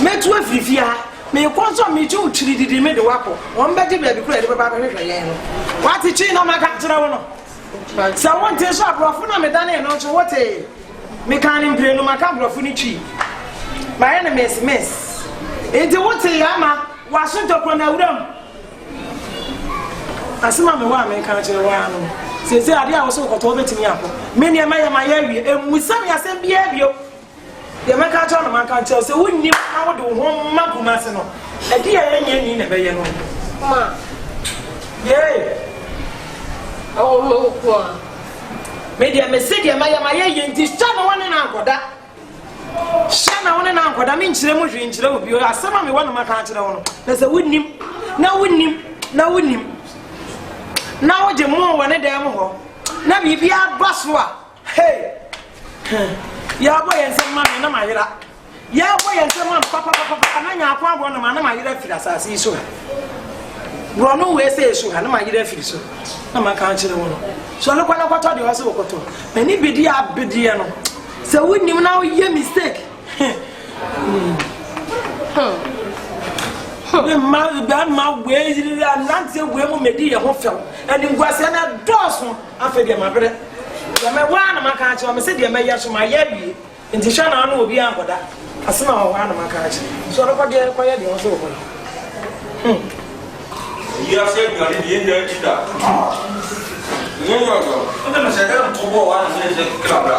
metu afifia me kwanso me ju chiri didi me de wako won be de bia bi kura de baba hwehwe yen no wati chi na maka kira wo no sa won te so abrofo na me dane no so wote me kan ni mpre no maka abrofo ni chi my enemies miss enti wote ya ma waso tokro na wuram asema me wa me kan kira wa no sese ade a wo so koto betimi akọ me ne ma ya ma ya wie emusam ya sem bia bio ye meka cha no maka cha se wonni na wo de ho ma Kumasi no e di ya yen ni na be ye no Ma. ye Oh no ko. me dia me se dia ma ya yen ti cha no woni na akoda sha na woni na akoda me nkyire mo hwe nkyire obi o asema me wona maka cha wo no na se wonnim na wonnim na wo je mo wona dem ho na bibia baso a hey ya boy ensem ma me na mahira ya boy ensem ma papa ananya akwa abo na ma na mahira firi asase iso bro no we say iso na mahira firi so na ma kan kire wo no so no kwana kwato de wase wokoto na ni bidi abidi no se wonnim na wo ye mistake ma we nanti we mo medi ye ho fem ani ngwase na doso afede ma bere ya me wa na maka achi o me se de me yeso ma ya bi nti sha na no obi ankoda asema ho wa na maka achi so ro kwa ye de ho so ko ya se bi ani de ye chita yo ndo me se ka to bo wa na se klabra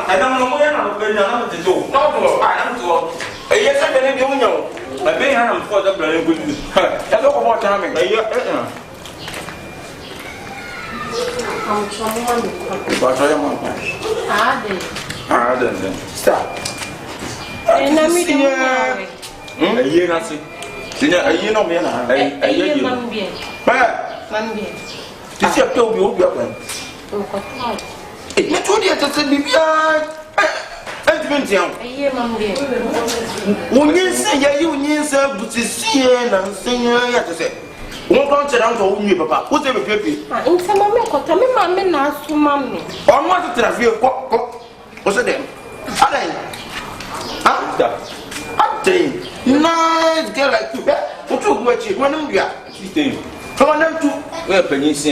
ana mo ya na be na na te do no bo ana to ye se be ne bi unyo ma be ha na mo da bra ne gudu ya do ko mo ta me I'm someone. But I am one. Then. Stop. And I'm meeting you. A year, Nancy. A year, no man. A year, Mambi. This year, told you, you're going. You told you to send me behind. A year, Mambi. When you say you need to see and sing, you have to say. Wọ́n kàn ṣe dáńtọ̀ ó ní bàbá ó ṣe bèbè bí. Ǹsẹ́ mọ́ mi kọ̀tà mi máa mi náà sún máa mi. Ọmọ ti tẹ̀lé fi kọ́ ó ṣe dẹ̀. Adé nice girl like you. O tún ògùn ẹ̀kí wọ́n ní ń bìà. Fọwọ́n náà tú. Wọ́n yẹ pẹ̀lú sí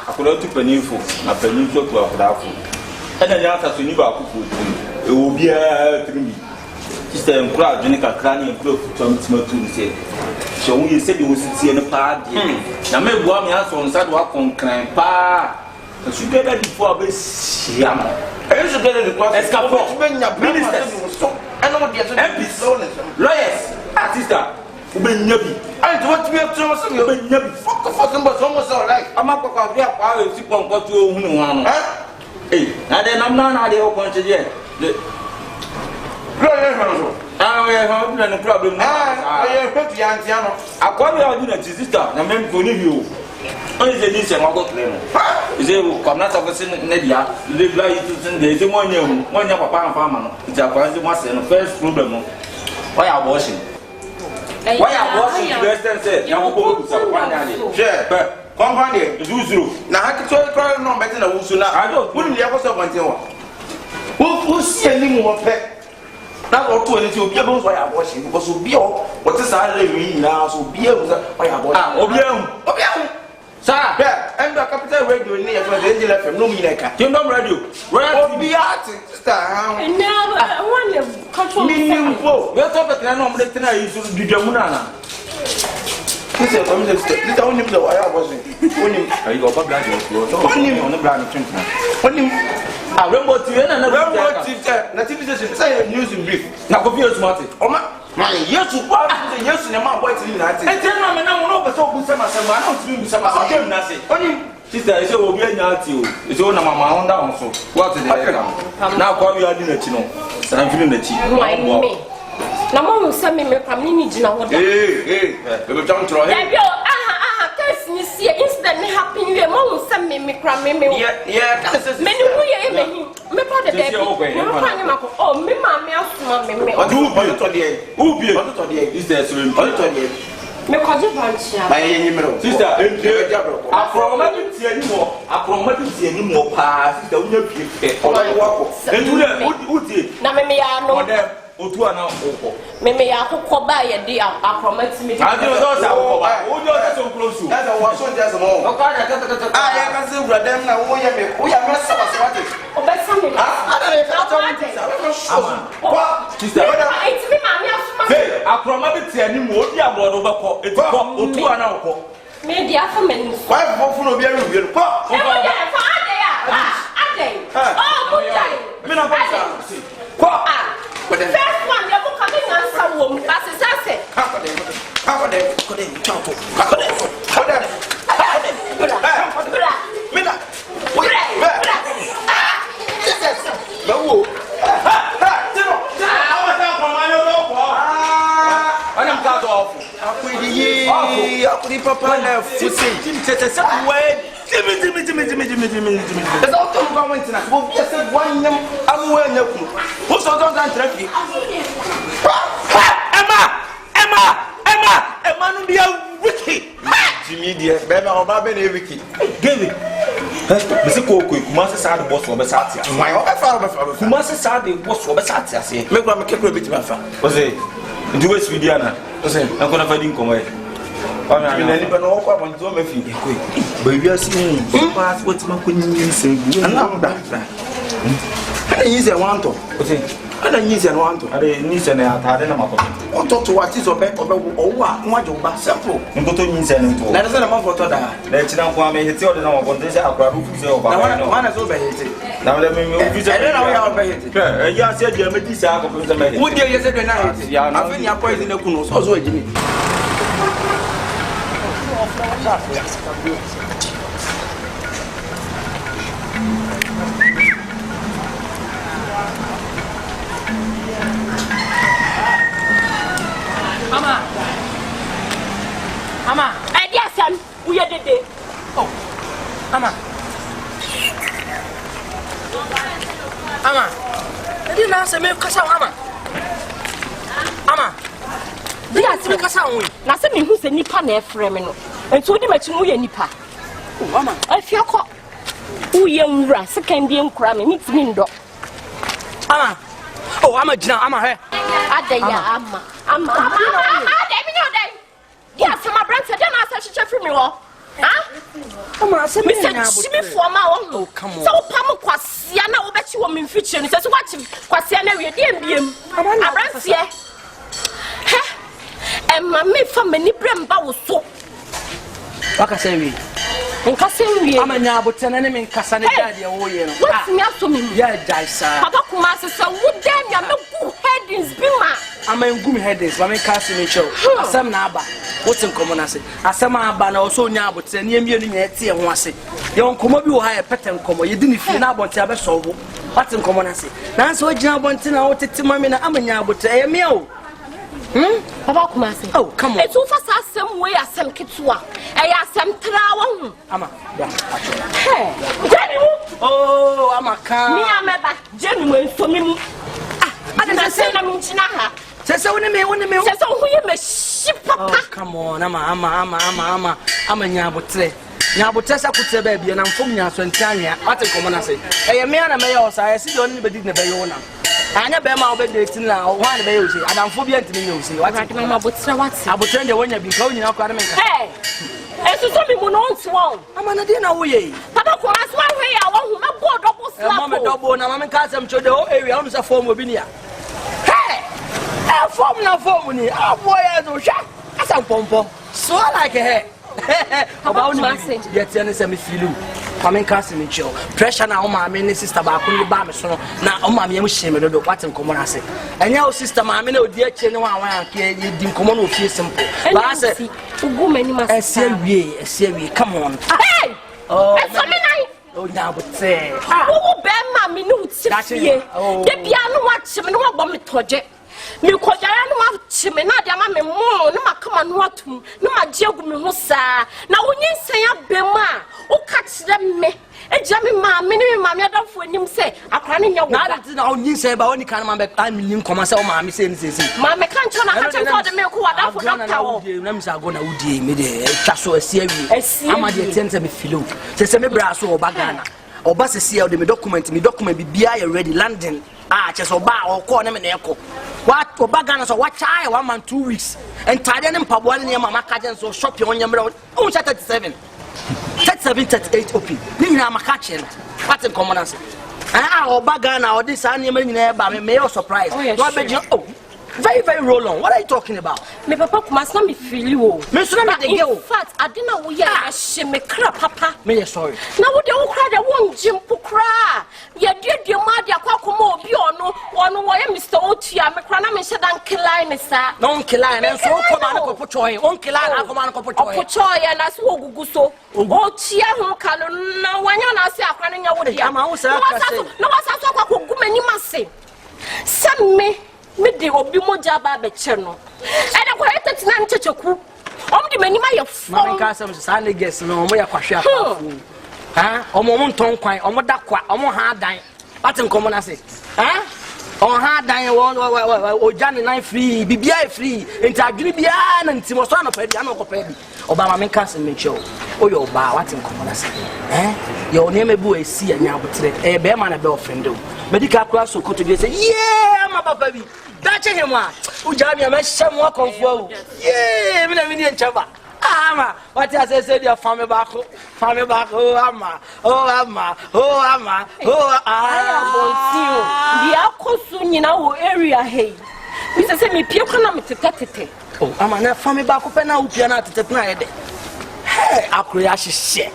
àkùrọ̀ tún pẹ̀lú fò na pẹ̀lú tó tó àkùrọ̀ àfò. Ẹ̀dá ni a ta so ní baako fò tó ewu biara tiri mi. Sísè nkúrò àdúní kakra ní nkúrò fòtò mi tí mo tú ní sè. So we said you would see in a party. Now, maybe one has on side walk on crime pa. So you get that before this yam. I used to get it because escape ministers. I know what you're MPs, lawyers, sister. I want to be up to something. Fuck for them, but almost all right. I'm up for their power to keep on what you want. Hey, now then I'm not the open to yet. No problem. I call you out in a sister, and I'm going to you. Only the this and go claim. Is it come not of a sin Nedia, live like there is one year papa farmer. It's a question first problem. Why are washing? Why are washing the Western said? Young boys are one day. But company, Zuzu. Now I can try no better than Usuna. I don't put in the episode of my who see any more pet? That's all 22 people why I'm washing because will be all what is I living now, so be able to why I'm washing. Sir, I'm the capital radio near the Angel FM, no Mineka. Kingdom Radio. Where will be artist? And now I want to control me. We're talking about the tonight is to do Jamunana. This is the only the way I was in. I got a black on the blind of I remember to you and I remember say news in brief. Now, go smart. Oh, my, yes, to what the yes in the man boy to United. And tell me, I'm not so good. I don't do some nothing. Only sister, I say, will be a you. It's all my mama down. So, what is the now call you a dinner, you know. So I'm feeling the cheap. Na mama sɛ me mekram ni gyina hɔ da we go down to her case ni see incident me happen we mama sɛ me mekram me case me ni hu ye me pa de baby me pa ni mako oh me ma me asoma me what do you to there who be what to there is there so you to there me kwaje branchia my nyimero sister aproma tie ni mo pa sister unya pie o wako entu uti na me ya no otu ana okọ me ya akokọ ba ye de akromati me ade o sa okọ ba o jo se so close o da wo so je se mo o ka da ya ka se bra dem na wo ya me sa wate o be sa me ade ka to me sa we so kwa sister ai ti me ma me asuma hey akroma bi tie ni mo odi abrodo be ko etikọ otu ana okọ me di afa me ni kwa fofo no bi eru bi ko e mo ya fa ade ya ade oh mo jai me na fa sa ko first one, you come in and some woman. That's it. Emma, no be a wiki. Jimmy, dear, baby, or Babby, wiki. Give it. Mr. Coco, Kumasi sad boss for Besatia. My father, Kumasi sad boss for Besatia. Make my cake with my father. Was it? Do West Vidiana. Was it? I'm going to find him. I mean, anybody know what I'm doing. But we are seeing what's my queen saying. And now that. I use a want to. I don't use a want to. I need an attorney. On top to what is or back over what you are simple. And go to use an info. Let us have a month for that. Let's not come and hit you on this outcry. One has overhated. Now let me use it. I don't know how overhated. Yes, said you're with this alcohol. Would you yesterday night? Yeah, I think you're poisoning the Kunos. Also, Jimmy. Mama, I dear son, we are the day. Oh, Mama. Mama, I didn't answer me, Casa, Mama. Mama, dear, see Casa, nothing who's a nipper near Fremino, and so the match we a nipper. Oh, Mama, I feel caught. Oh, young ras, second young cram, and it's window. Mama, oh, I'm a jam, I'm a hair. Yes, my brother said, I said, from you all. Come on, Mr. Jimmy for my own. Come on. So, Pam Quasiana will bet you a mean future. He says, watch him, Quasiana, we didn't be him. I ran here. And my me for many brim bow so. What I say, and Cassim, I'm a nabot and enemy in Casanaya. What's me up to me? Yeah, Dice. Papa Kumasi, so would damn your no headings be my. I'm a good headings, but I'm casting a show. Some naba. What's in common? I say, as some are also now, but send you in your tea and once. You don't come up, you hire pet and come. You didn't feel about to have a soul. What's in common? I say, now so John Bontina, what it's mammy, I'm a now, but I am you. Papa Kumasi. Oh, come on. It's over some way as some kitua. I ask some travel. Ama. Hey, Jenny. Oh, I'm a car. Me, I'm a genuine for me. I didn't say I'm in China. Say so when me. Say so who you may ship, Papa. Come on, I'm a nyabotre. Nyabotesa kutse baby na mfom nya so ntanya. What come on say? Eh me na me yo say see you be na be yo na. Anya be ma obedi tin na one be yo say. Adamfo bi antimi yo say. What Mama botre what? abotre de wonya bi ka onyina kwa na me nka. Hey. Esu so mi mu no nti won. Ama na dey na wo ye. Papa ko as one way I want me go double slap. Mama double na mama ka sem chode o area on say form obi ni a. Hey! E form na form ni. Aboy e so hwa. Asa pompo. So like her. About me, yet any feel. Coming casting in chill. Pressure now, my mini sister back on the bar, so now, oh, my young shame, do what in common I say. And your sister, my mini, dear Chen, one didn't come on with you simple. But I said, woman, must say, come on. Hey! Oh, now, but say, oh, bear mammy, no, that's it. The piano watch him and what bomb project. Me ko jara no ma chime na dia ma me mo no ma kama no atum no ma je agu me ho saa na wonyi nsen abem a wo ka kire me eja me ma me ne ma me adafo anim se akra ne nya wo na that na wonyi nsen ba woni kan ma be kan me nkoma se wo ma me se nse ma me kan cho na ka chen for de me ko wadafo doctor wo na me sa go na wudie me de twa so asie ama de tense me filo se me bra so oba Ghana oba se sia o de me document bibia you ready London just oba o ko na me na eko what oba Ghana so what chai 1 month 2 weeks and tade ne mpaboa ne mama kaje so shop on yamra o 37 38 open ni na maka che what in common answer oba Ghana o this an yamra nyina ba me surprise what be very roll on. What are you talking about? Me papa must not be feel you. Me so na me de in fact I didn't know ya me kra papa. Me sorry. Na wo de wo kra de won jimpo kra. Ya de ma de akwakomo obi ono wo ye Mr. Otua me kra na me shedan kiline sa. No kiline na so ko ma na ko pochoy. On kiline na ko ma na ko pochoy. Pochoy na so ogugu so. Otia ho kalo na wanya na se akra na nya wo dia. Ama wo sa ka say. No wasa so akwa ko gumani mase. Same me de obi moja ba be che no e da kwa etetina nchecheku omdi mani ma ye fo ma ka sam sa na guess no mo ya kwahwe afafu omo mo nton kwan omo da kwa omo ha dan patin komo na se on ha dan o jani nine free bibia free enti adwiri bia na ntimo so na pedi na ko pedi oba ma me ka sam me cho o yo ba watin komo na se yo ne mebu esi anya abotre be ma na be offend o medical class so ko to say yeah ma papa bi dache hema ujami amesha mo konfo yeah me na me ni enchaba ama what I say dia family back ama I want you dia kosu nyina wo area hey mi say me pie kwana me tete oh ama na family back pe na wo pie na tete na ye de hey akroya hihye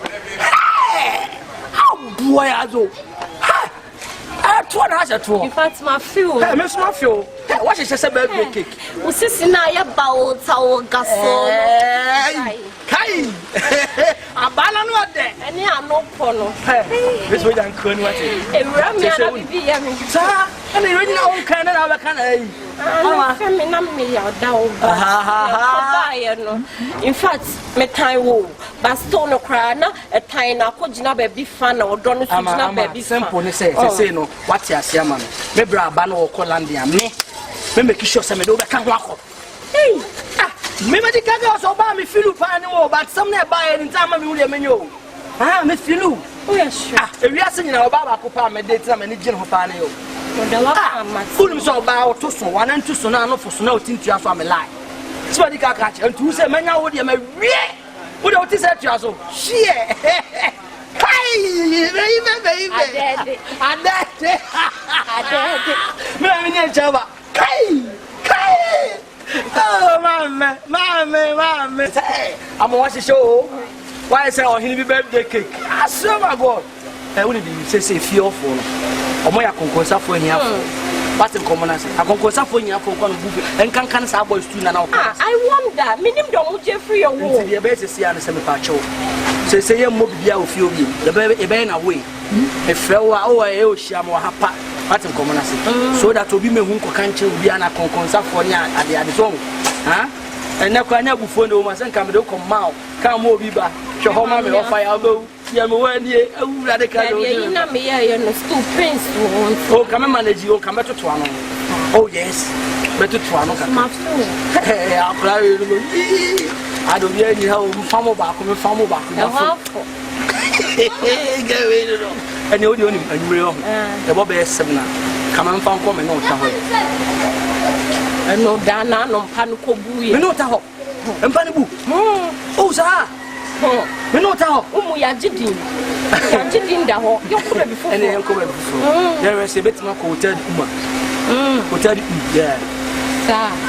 hey how boy azo in fact my feel me so feel what she say birthday cake wo sisi na ya bawo tawo gaso kai abana no de eni anopo no this way dan ko ni wate ewura mi na bibi ya mi sa eni ready na on kan na ba kan ai mama femi na me ya dawo ba no in fact me time wo ba stone no cry na e time na ko gina ba bi fan na odo no gina ba bi simple ni say no what ya say ama me bra ba na wo ko landia me make sure say me do be kan ho akọ me me dika ga so ba me filu pa ni wo but some na ba any time me wule menyo me filu oh yeah sure e wi ase nyina oba ba ko pa me date na me ni gin ho pa na yo oda wa ama fulum so ba o to so wa na ntu so na no fo so na o tintu aso me lie so dika ka che ntu se menya wo de me wie wo de o ti se tu aso shie kai baby adede me ni chaba kai oh mama say I'm watch the show why say oh hini birthday cake I swear my god we need to say fear for no omo ya konkonsa fo anya fo what in common say akonkonsa fo anya fo ko no bufe enkan sa boys too na na I wonder minim do mo je free your wo the be say ya na say me pa cho say ye mo bibia ofie obi the be na we e frewa o e o hia mo hapa What in common so that will be me who can chill be an consa for ya at the song. Huh? And now can you before the woman come to come out, come over Biba, show how mammy or fire go. Yamuani, oh, radical, you know me, you're still prince. Oh, come and manage you, come back to Toronto. Oh, yes, better Toronto. I'll play. I don't hear any how farmer back, farmer back. And you only real. The Bobby is 7. Come and found coming out. And no Dana, no Panico Bui. No Tahoe. And Panibu. Oh, sir. We know how. We are Jidin. Jidin, the whole. And they come before. There is a bit more quoted. Quoted, yeah.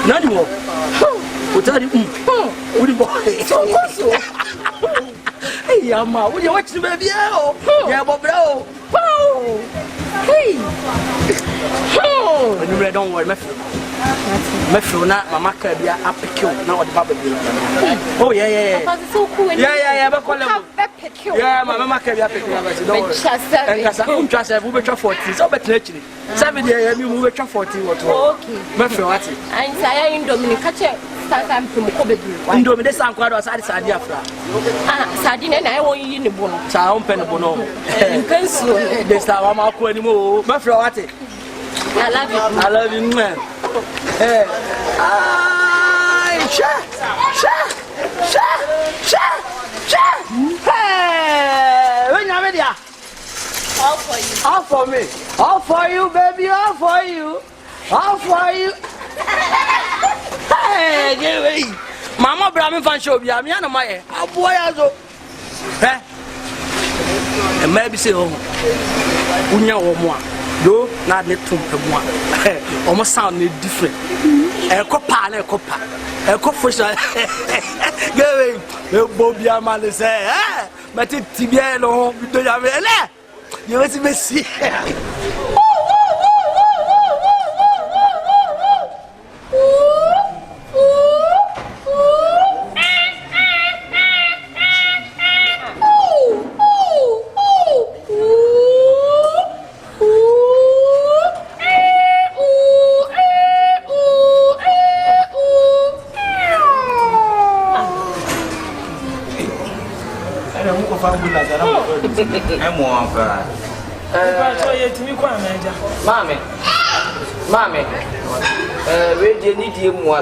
None more. Quoted, hey, Yama, will you watch the baby? Yeah, Bob. Hey, you don't worry, my Flona, Mamma can be up a kill, now what Baba. Oh, yeah. So cool. Yeah, but yeah, Mamma can be up a kill. And trust I will 40. So, but naturally, 7 years you will 40 or 2. Okay, my Floti. I'm saying Dominic. I'm from Kobe. And do this uncle outside Sadiafra. Sardine and I won't eat in the bone. Sound penable. This time I'm out anymore. My Floti. I love you, man. Hey, hey, when you're ready, all for you. All for me. All for you, baby. All for you. All for you. Hey, get away. Mama Brahmin fan show me. I'm yana my. A boy azo. Eh? And maybe say oh. Unya wo do not let to one. Almost sound different. A copa and a copa. A coffee. Going. Bobia man say, eh? But it Tibiano, do you have a you want to see? Mammy, radio need you more.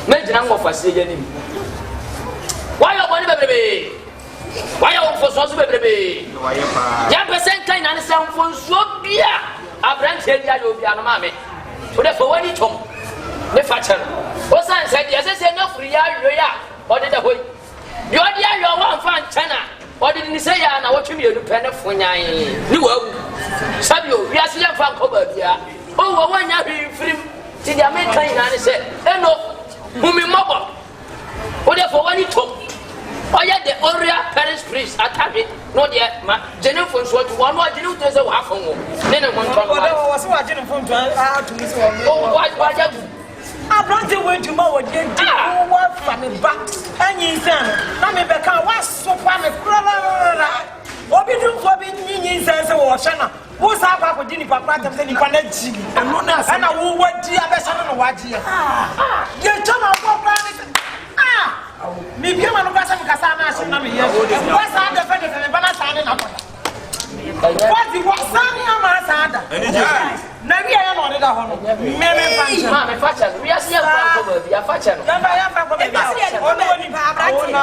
Imagine I'm off a saying. Why are one baby? Why are for so baby? Young percent kind and sound for so beer. I branch here, you'll be on mammy. So therefore, when you talk, the father was said, yes, I said no free. Or did I wait? You are the your one fan channel. Or didn't you say, I know what you mean? You pen for 9. You will. Sabio, we are seeing from Cover here. Oh, one year free. See the American and said, no, whom in mobile. Whatever one you talk. Oh, yet the Oria Paris priest attack it. Not yet, my Jennifer was one more Jennifer to the half home. Then I want to go. Jennifer to this one. Oh, why you? I brought the way tomorrow again. What from the back? And you said, I mean, because what's so funny? What be doing for being says, oh, Shana, what's up with Jennifer Pratt and Panetti? And I will what dear best on what dear. You told me maybe I'm a person because I'm not sure. What's on the federal and the banana? What the was Sunny Amazada? Maybe I am on the home. Mamma, we are still we are fashion.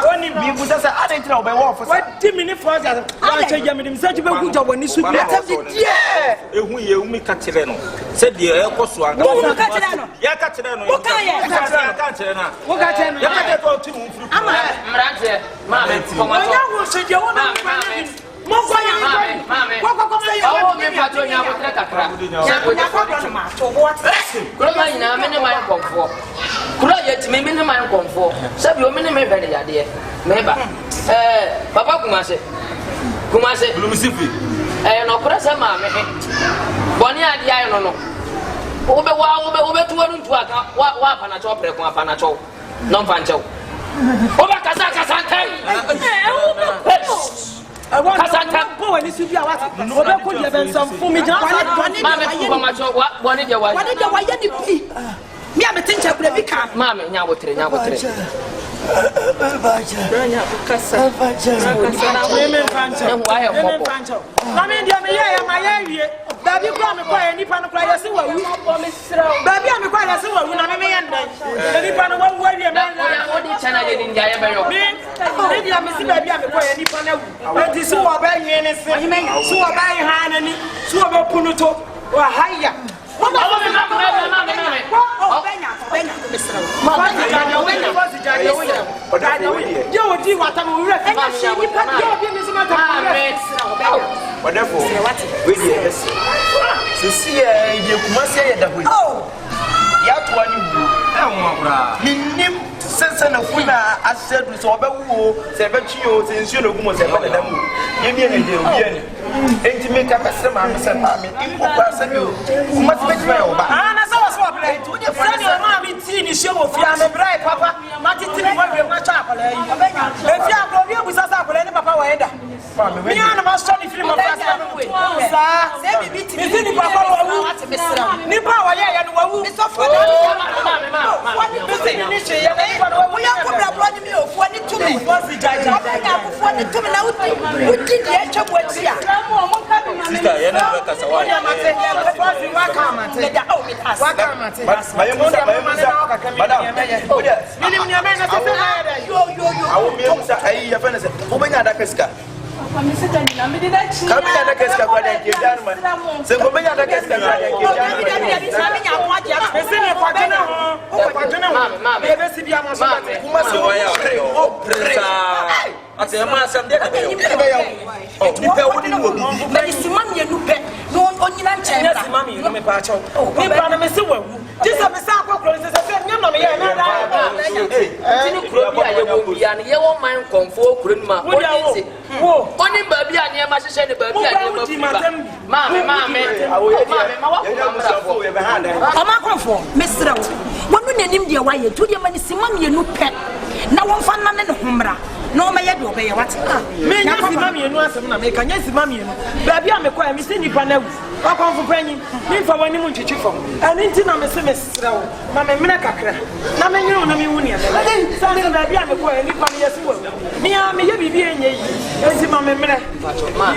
Only people that I didn't know by war for 20 minutes for that. I tell you, such a good job when you should be attempted. Yeah, we make Caterano. Said the air cost one. Yacaterano. What can you? Papa Kumasi, no pressure, mammy. Bonnie, I don't know. Over 2 what Panacho, non Pancho. Over Casaka. I want to go and see what could you have some for me. One of your wife. Me, I'm a think of the car. Mamma, now what train? Baby, come and buy any pan of players. Baby, I'm quite a silver when I'm a man. Any pan of one way, and China in Gaya. Maybe I'm missing baby, I'm quite any pan of what is so obeying anything. So obeying Hanani, so about Punuto or higher. Sense na kuna ased so obewu se betio se nsuo na gumo se bele damu yemi ene de obi enti me ka pese ma me se ma me impo kwa se bi kuma se betima yo ba na so so play to the friend of ma me ti ni show of ya me brai papa ma ti ti mo we ma cha akola yi e fi agbo bi obusa sa akola ni papa wa eda me na ma so ni film of sa se bi ti ni papa wa wu ni pa wa ya no wa wu me so for ma ni che ya we ya ko bra bro ni me ofu ni to me was jaja ya ofu ni to me na uti di e chwa boti a sister ya na ka sa wa no me yɛ be what me nya si mami enu asem na me ka nya si mami enu baabi a me kwa me si nipa na wu akɔnfo panyi me fa wani mu ntwitwi fam ani nti na me se me srɛ wo ma me mena kakra na me nyi na me wu ne ya sa se baabi a me kwa nipa me yɛsi wo me a me yɛ bibi enye yi enti ma me mena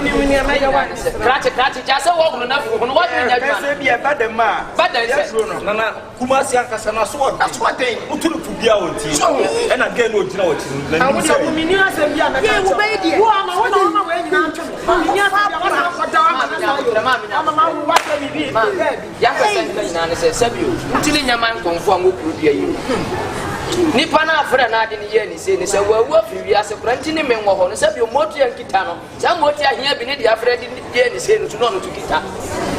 ni wu ne ma yɛ wa krati ja se wo na fu no wa nya dwa se bia bada ma bada se na na Kumasi ankasa na so den utulu fu bia wonti e na ge no ogina wo ti na ni se ni asem bia na ka wo be die wo ama wo na wo nyina ntwe ni asem bia na ko da ama ma wo wa se bibi ya ka se nyina ne se sabio ntili nyama nkonfo a wo kuru dua yi nipa na afra na ade ne ye ni se wa wu afiri ase kranti ne menwo ho no sabio motu ya nkita no sa motu ahia bi ne de afra de ye ni se no tu no no tu kita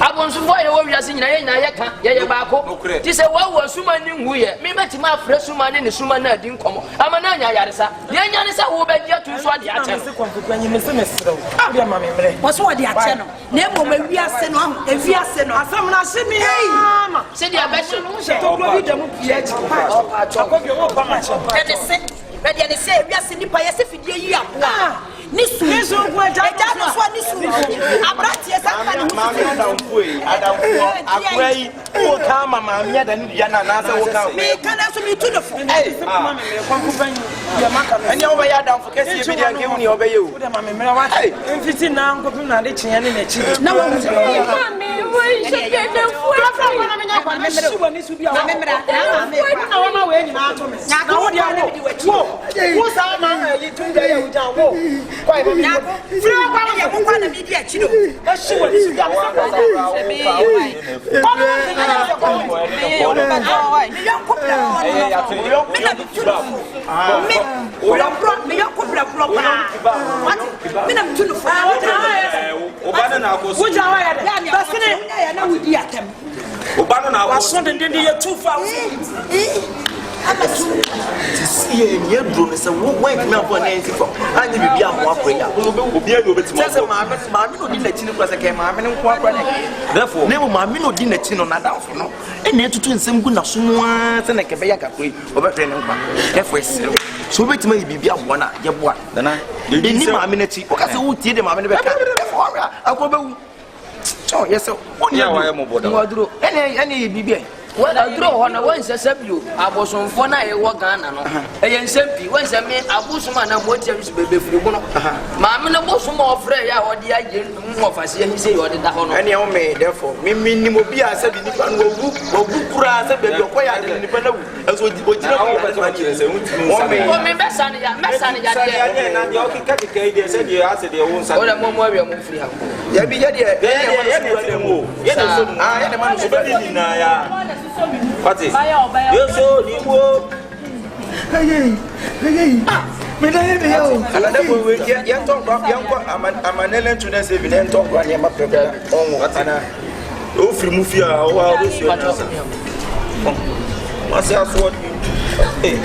abonso fo ye wo wiase nyina ye nyina ye ka ye ba ko ti se wa wo suma ni hu ye me beti ma afra suma ne suma na adi nkomo ama na nya yaresa ye nya ne se wo be dia tu so ade ache se konfo anyi me se mesrew bia ma me mre wo so ade ache no na emo ma wiase no wiase no asam na hye me ama se dia be so no se to bro bi dem pie chi Ready and say, yes, in the Payas if you are. Nisu, I don't know what Nisu. Abratia, I don't come, Mamma, than Yana. Me can answer me to the phone. And you obey down for Cassie, and give me obey you. I'm 15 now, go to Nadichi and the chief. No, see near drone is a white man for Nancy for. I need to be a more prayer. Mammy no dinner chin was a came, mammy and quack. Therefore, never mammy no dinner chin on that house. And then to twin some good someone and a cabaya free over training. So wait till maybe be a one, your one. Then I didn't mammy, because I would tell them I'm in the back. I'll go. Oh, yes, sir. What do I am about? Any BB. Well, I draw on a once accept you. I was on phone. I walk on. A SMP. Once I mean, I was man. I'm watching baby for you. Mamma was more afraid. I would the idea of us. He say you are the honor. And you may therefore. Me minimum be a 71 will cry baby. You're quiet and independent. As what you What is? You so you go. Hey, another way, young talk about young. I'm an element to this evening. Talk about your map. Oh, free movie. Oh, this what's your sword? Hey.